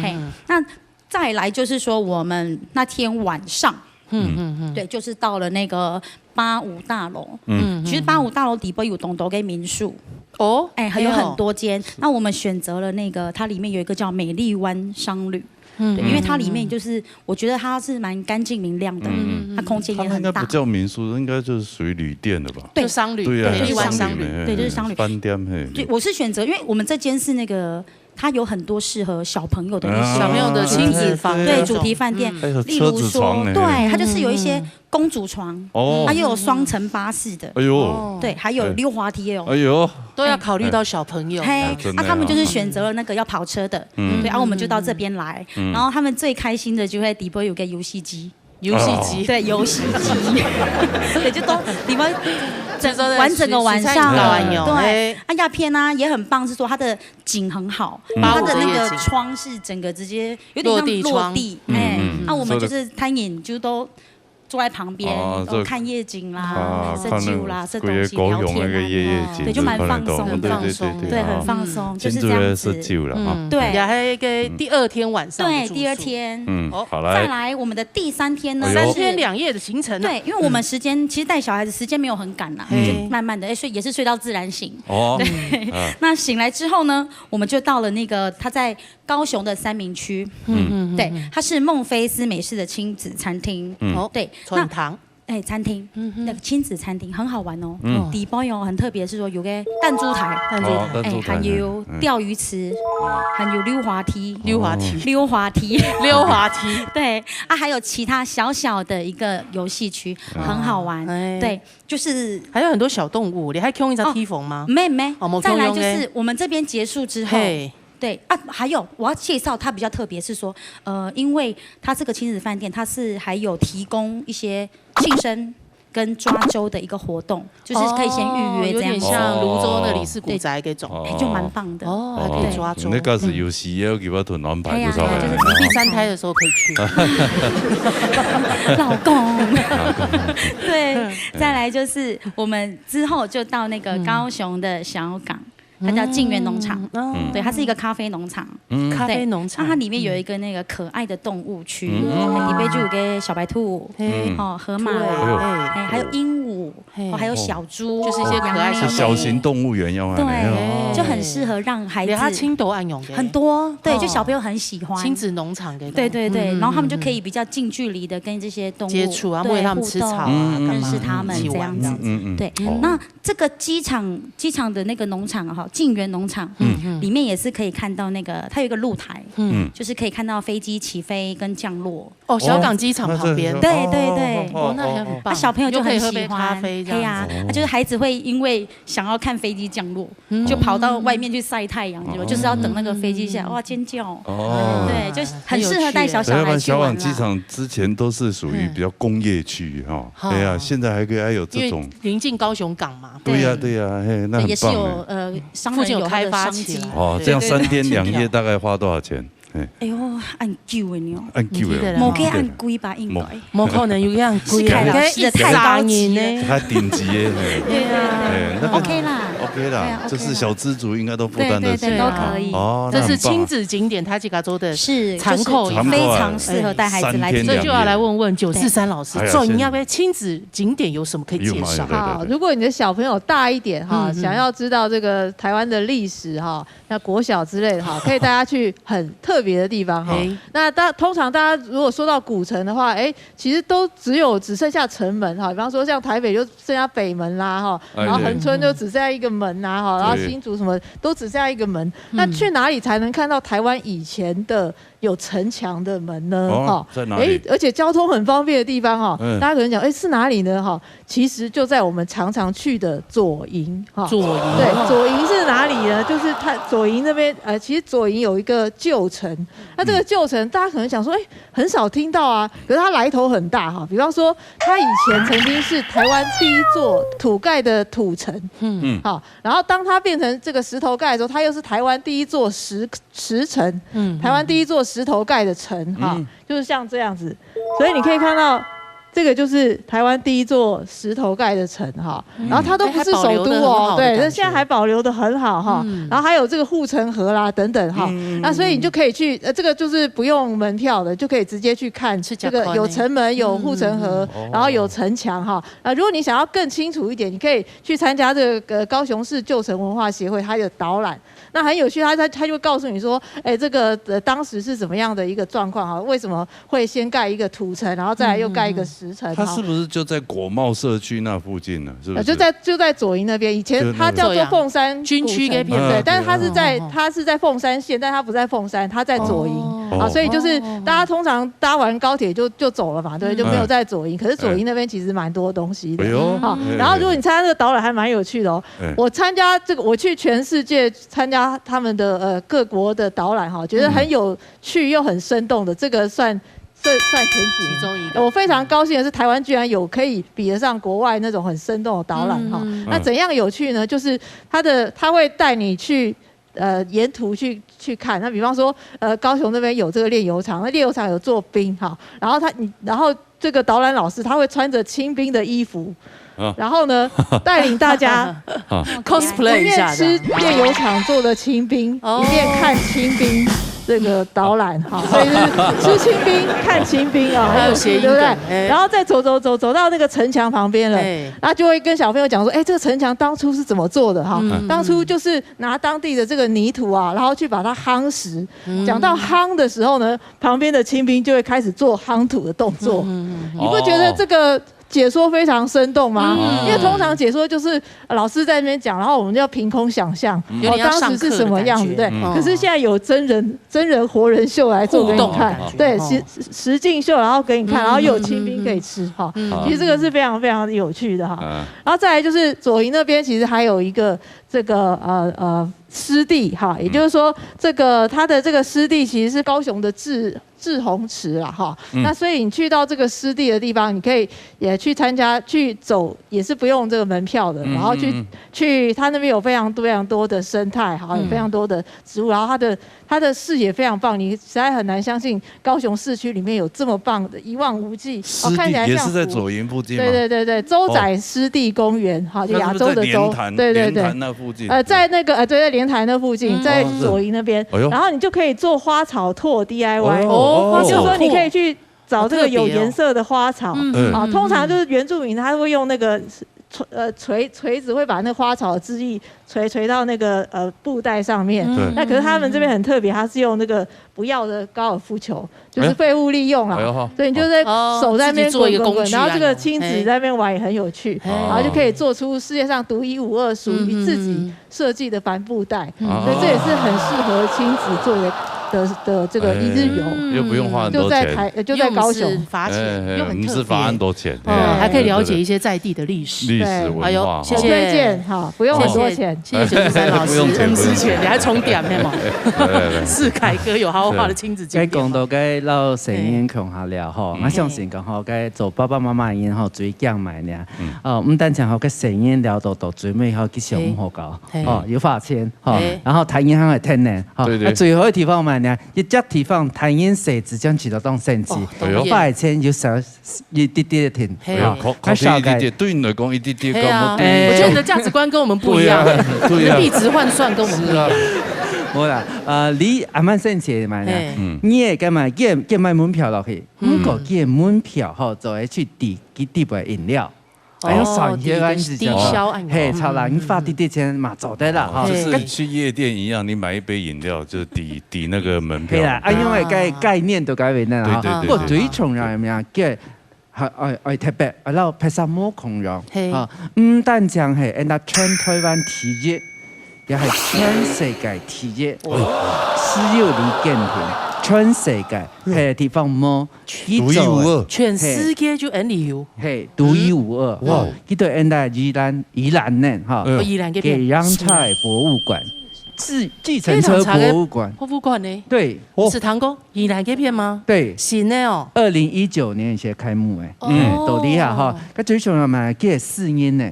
嘿，那再来就是说我们那天晚上。对，就是到了那个85大楼。其实85大楼底部有东多跟民宿还有很多间。那我们选择了那个，它里面有一个叫美丽湾商旅。对，因为它里面就是我觉得它是蛮干净明亮的，它空间也很大。应该不叫民宿，应该就是属于旅店的吧？对，商旅，对啊，就是商旅，对，就是商旅。饭店嘿。对，我是选择，因为我们这间是那个。它有很多适合小朋友的一些小朋友的亲子房，对主题饭店，例如说，对，它就是有一些公主床，它又有双层巴士的，哎呦，对，还有溜滑梯哦，哎呦，都要考虑到小朋友。嘿，他们就是选择了那个要跑车的，对，然后我们就到这边来，然后他们最开心的就会底部有个游戏机。游戏机，对，游戏机，对，就都里面玩整个晚上，对，鸦片啊也很棒，是说它的景很好，它的那个窗是整个直接有点像落地，那我们就是餐饮就都。坐在旁边，看夜景啦，吃酒啦，吃东西聊天啊，对，就蛮放松的，对，很放松，就是这样子。对，然后那个第二天晚上，对，第二天，好再来我们的第3天呢，3天2夜的行程。对，因为我们时间其实带小孩子时间没有很赶啦，就慢慢的睡，也是睡到自然醒。对，那醒来之后呢，我们就到了那个他在高雄的三民区，对，它是孟菲斯美式的亲子餐厅，对。传堂，餐厅，那个亲子餐厅很好玩哦。底包有很特别，是说有个弹珠台，还有钓鱼池，还有溜滑梯，对啊，还有其他小小的一个游戏区，很好玩。对，就是还有很多小动物，你还用一张梯缝吗？没，再来就是我们这边结束之后。对啊，还有我要介绍它比较特别，是说，因为它这个亲子饭店，它是还有提供一些庆生跟抓周的一个活动，就是可以先预约这样，有点像泸州的李氏古宅那种，就蛮棒的还可以抓周。那个是有时要给我团安排，就是第3胎的时候可以去。老公，对，再来就是我们之后就到那个高雄的小港。它叫晋源农场，对，它是一个咖啡农场，咖啡农场。那它里面有一个那个可爱的动物区，里面就有个小白兔，河马，还有鹦鹉，还有小猪，就是一些可爱小型动物园用，对，就很适合让孩子。它青斗暗用很多，对，就小朋友很喜欢。亲子农场给。对，然后他们就可以比较近距离的跟这些动物接触啊，喂他们吃草啊，认识他们这样子。对，那这个机场的那个农场哈。晋源农场，里面也是可以看到那个，它有一个露台，就是可以看到飞机起飞跟降落。小港机场旁边，对，那也很棒。小朋友就很喜欢咖啡这样子，就是孩子会因为想要看飞机降落，就跑到外面去晒太阳，就是要等那个飞机下，哇尖叫，对，就很适合带小孩去玩。小港机场之前都是属于比较工业区哈，对呀，现在还有这种临近高雄港嘛，对呀，那也是有附近有开发起这样3天2夜大概花多少钱？哎呦，按旧的呢，按旧的，冇给按贵吧，应该，冇可能有这样贵啊，太高级呢，太顶级的，对啊，OK 啦，这是小资族应该都负担得起，都可以。这是亲子景点，他这个州的残扣非常适合带孩子来，所以就要来问943老师，重要的亲子景点有什么可以介绍？好，如果你的小朋友大一点哈，想要知道这个台湾的历史哈，那国小之类的哈，可以带他去很特别的地方哈。那通常大家如果说到古城的话，其实都只剩下城门哈，比方说像台北就剩下北门啦哈，然后恒春就只剩下一个门呐哈，然后新竹什么都只剩下一个门。那去哪里才能看到台湾以前的有城墙的门呢？哈，在哪里？而且交通很方便的地方哈，大家可能讲，是哪里呢？哈，其实就在我们常常去的左营哈。左营对，左营是哪里呢？就是它左营那边其实左营有一个旧城，那这个旧城大家可能想说，很少听到啊，可是它来头很大哈。比方说，它以前曾经是台湾第一座土盖的土城，好，然后当它变成这个石头盖的时候，它又是台湾第一座石城，台湾第一座石头盖的城哈，就是像这样子，所以你可以看到。这个就是台湾第一座石头盖的城哈，然后它都不是首都哦，对，那现在还保留得很好哈，然后还有这个护城河啦等等哈，那所以你就可以去，这个就是不用门票的，就可以直接去看这个有城门、有护城河，然后有城墙哈。如果你想要更清楚一点，你可以去参加这个高雄市旧城文化协会它有导览。那很有趣，他就会告诉你说，哎，这个当时是怎么样的一个状况哈？为什么会先盖一个土城，然后再来又盖一个石城？它是不是就在国贸社区那附近呢？是不是？就在左营那边，以前它叫做凤山军区那边，对，但是它是在凤山县，但它不在凤山，它在左营啊，所以就是大家通常搭完高铁就走了嘛，对，就没有在左营。可是左营那边其实蛮多东西的，好，然后如果你参加这个导览还蛮有趣的哦。我参加这个，我去全世界参加他们的各国的导览哈，觉得很有趣又很生动的，这个算前几中一个。我非常高兴的是，台湾居然有可以比得上国外那种很生动的导览哈。那怎样有趣呢？就是他会带你去沿途去看。那比方说高雄那边有这个炼油厂，那炼油厂有做冰哈，然后这个导览老师他会穿着清兵的衣服。然后呢，带领大家 cosplay 一下，一面吃炼油厂做的清兵，一面看清兵这个导览哈，所以是吃清兵看清兵啊，还有谐音，对不对？然后再走到那个城墙旁边了，然后就会跟小朋友讲说，哎，这个城墙当初是怎么做的哈？当初就是拿当地的这个泥土啊，然后去把它夯实。讲到夯的时候呢，旁边的清兵就会开始做夯土的动作。你不觉得这个解说非常生动吗？因为通常解说就是老师在那边讲，然后我们就要凭空想象，当时是什么样子，对。可是现在有真人活人秀来做给你看，对，实境秀，然后给你看，然后又有清兵可以吃哈。其实这个是非常非常有趣的哈。然后再来就是左营那边其实还有一个这个湿地哈，也就是说这个它的这个湿地其实是高雄的志洪池啦哈，那所以你去到这个湿地的地方，你可以也去参加去走，也是不用这个门票的，然后去它那边有非常多的生态哈，有非常多的植物，然后它的视野非常棒，你实在很难相信高雄市区里面有这么棒的一望无际，看起来像也是在左营附近吗？对，洲仔湿地公园哈，就亚洲的洲，对，莲潭那附近，在那个在莲潭那附近，在左营那边，然后你就可以做花草拓 DIY。就是说，你可以去找这个有颜色的花草啊。通常就是原住民他会用那个锤子，会把那花草的枝叶锤到那个布袋上面。那可是他们这边很特别，他是用那个不要的高尔夫球，就是废物利用啊。所以你就在手在那边滚，然后这个亲子在那边玩也很有趣，然后就可以做出世界上独一无二、属于自己设计的帆布袋。所以这也是很适合亲子作为的这个一日游，又不用花很多钱，就在高雄罚钱，又很特别，是罚很多钱，还可以了解一些在地的历史文化。谢谢推荐哈，不用很多钱，谢谢九十三老师，恩师钱，你还重点没嘛？是凯哥有豪华的亲子景点。讲到该老成员穷下了吼，我相信讲吼该做爸爸妈妈因吼最讲买呢，唔单止吼个成员聊到最尾吼去上好高，有罚钱，然后台银行会听呢，最后一地方嘛。一只地方台烟设置将起到当升级，罚钱就少一滴滴的停，他少个对你来讲一滴滴高。我觉得你的价值观跟我们不一样，你的币值换算跟我们不一样。好啦，你阿蛮省钱嘛呢？你也干嘛？给买门票落去，不过给门票吼，就会去抵杯饮料。还有少一些低消案，嘿，超啦，你发滴钱嘛，走的啦，哈，就是去夜店一样，你买一杯饮料就是抵那个门票。对啦，因为概念都改变了哈。不过最重要係咩啊？嘅係特別，然後拍攝冇空樣，啊，唔單止係人家全台灣第一，也係全世界第一，私有離建平。全世界嘿地方冇，獨一無二。全世界就 NLU， 嘿，獨一無二。哇！佢對人哋宜蘭呢，哈，給陽菜博物館，計程車博物館。博物館呢？對，是唐宮宜蘭嗰邊嗎？對，新的哦。2019年先開幕誒，都厲害哈。佢最重要嘛，佢係4年呢。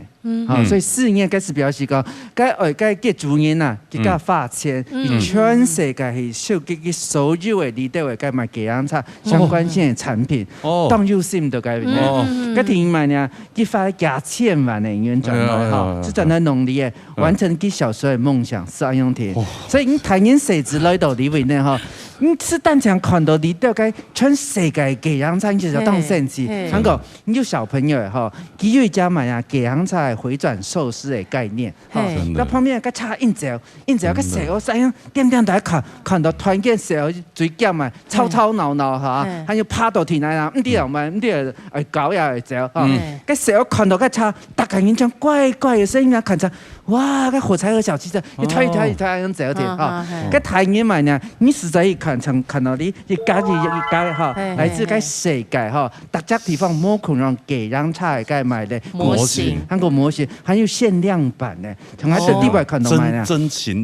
好，所以4年該是表示講，該主人啊，佢個發錢，全世界係收佢所有嘅裡頭嘅該買幾樣菜相關性嘅產品，當有心都該呢。該聽埋呢，佢發幾千萬嘅元賺來哈，是真係努力嘅，完成佢小時候嘅夢想，是安樣聽。所以你睇人誰之類到裡面呢哈。你是单纯看到你大概全世界给洋菜就是当神奇。韩国，你有小朋友哈，他有家买啊给洋菜回转寿司的概念，哈，那旁边个插印照个蛇哦，三样点大家看到突然间蛇嘴尖嘛，吵闹哈，还有趴到天来啦，唔对嘛，唔对，狗也会走哈，个蛇看到个插，大家人讲怪的声音啊，看着哇，个火柴盒小汽车，一推样走的哈，个台面嘛呢，你实在看到你一家哈，来自个世界哈，大家地方冇可能给洋菜该买的模型，韩国模型还有限量版的，从还在地外看到买呢，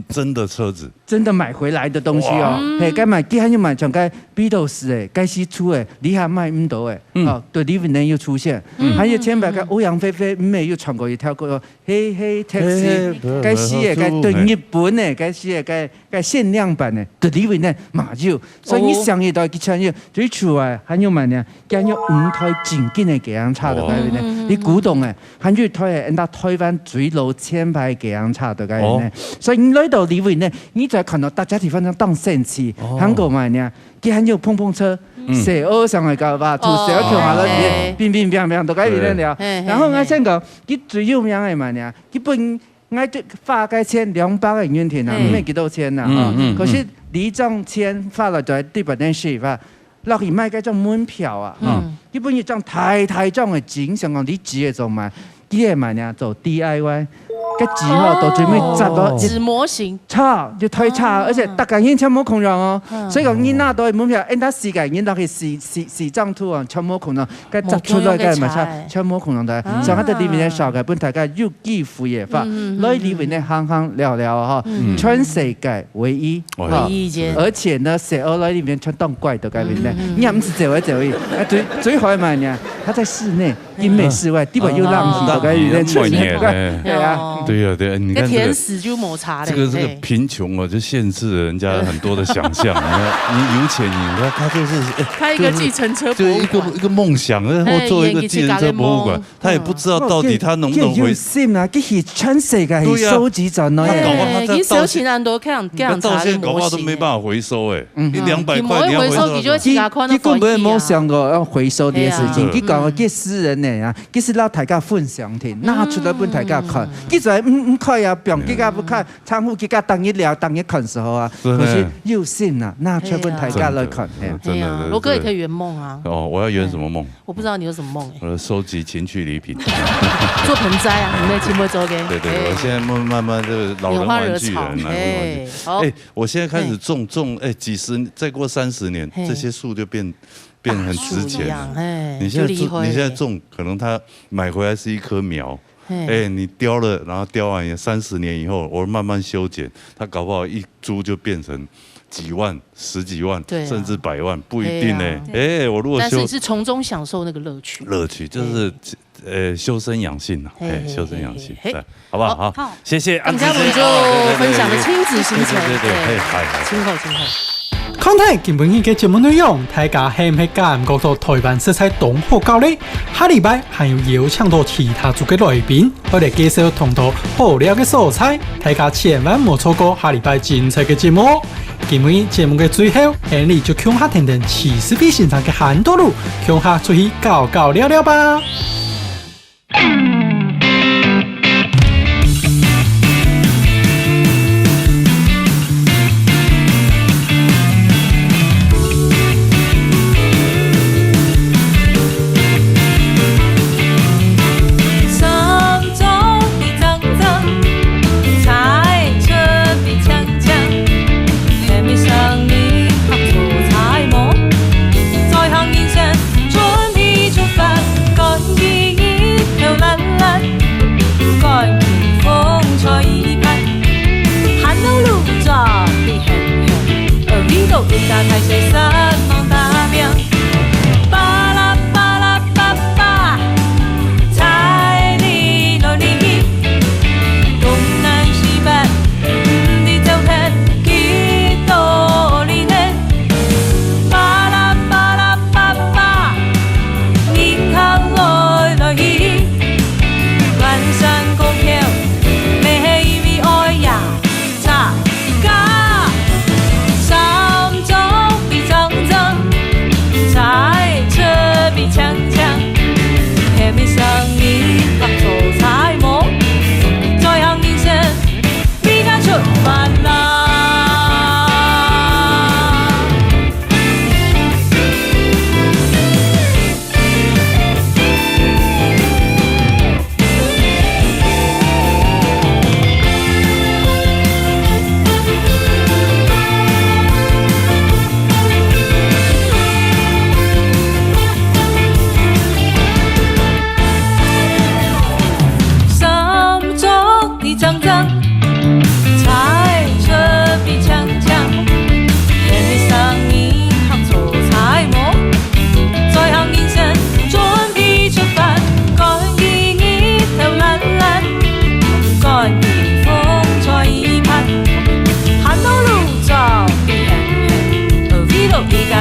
真的车子，真的买回来的东西哦，嘿，该买，还有买像该 Beatles 的，该西出的，厉害卖唔到的，哦，对，里面又出现，还有前排个欧阳菲菲妹又穿过一条歌，嘿 taxi， 该西的该对日本的，该西的该限量版的，对里面呢马就，所以你想一到去穿越，最出来还有买呢，还有5台正經的給人差的概念呢，你古董的，還有台人家台灣最老前排給人差的概念呢，所以你來到里面呢，你就看到大家地方上當神奇，韓國買呢，佢還有碰車。蛇窩上嚟搞吧，土蛇跳下落嚟，變，都改變了。然後我先講，佢最有名嘅嘛呢，佢本我發個錢200個元錢啊，唔係幾多錢啊，可是你張錢發落在日本人時發，落去買嗰種門票啊，佢本一張太張嘅錢，想講你自己做買，佢係買呢做 DIY。cái紙吼到最尾摘到紙模型，差就太差，而且大家人全冇可能哦。所以講你拿到門票，因他世界人都係視張圖啊，全冇可能，佢摘出來嘅咪差，全冇可能的。上海的裡面嘅小嘅本大家有機會嘅法，來裡面嘅行聊哈，全世界唯一，而且呢，蛇歐來裡面全當怪的改變呢，你唔是走而已，最好買呢，它在室內，英美室外，地板又浪費的改變，對啊。对啊，你看甜死就抹茶这个贫穷哦，就限制了人家很多的想象。你有钱，他就是开一个计程车博物馆，就一个梦想，然后做一个计程车博物馆，他也不知道到底他能不能回。啊，佢係全世界係收集咗呢。你收錢人都看到現在搞不好都沒辦法回收你200塊你要回收，佢根本冇想過要回收呢啲事情。佢講嘅私人嘅啊，佢是讓大家分享添，拿出來俾大家看。唔可以啊，不用幾家不看，倉庫幾家當一聊，當一看時候啊，可是有心啊，拿出俾大家來看。真的，羅哥也可以圓夢啊。哦，我要圓什麼夢？我不知道你有什麼夢。我收集情趣禮品，做盆栽啊，你那情不周嘅。對，我現在慢慢這個老人玩具人我現在開始種，再過30年，這些樹就變很值錢了。你現在種，可能它買回來是一棵苗。你雕了，然後雕完30年以後，我慢慢修剪，它搞不好一株就變成幾萬、10幾萬，甚至100萬，不一定呢。我如果但是你是從中享受那個樂趣。樂趣就是修身養性啊，修身養性，好不好？好，謝謝安嘉文就分享了親子行程，對，親後。Content 基本嘅節目內容，大家係唔係感覺到台灣色彩濃厚夠呢？下禮拜還有邀請到其他組嘅來賓，我哋介紹同到好料嘅素菜，大家千萬唔好錯過下禮拜精彩嘅節目。今日節目嘅最後，你就向下聽聽70倍現場嘅韓多路，向下出去搞聊聊吧。在行面上，轉變做法，改變已流浪。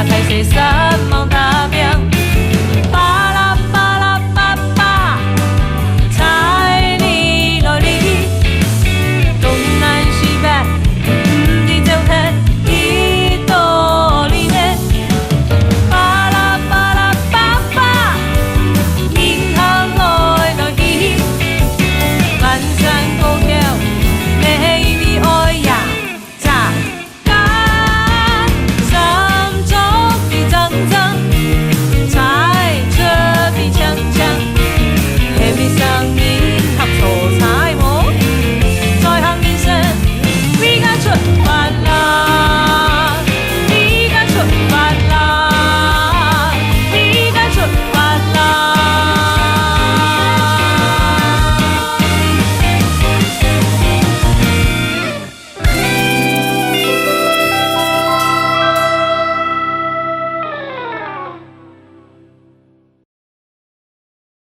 开西沙。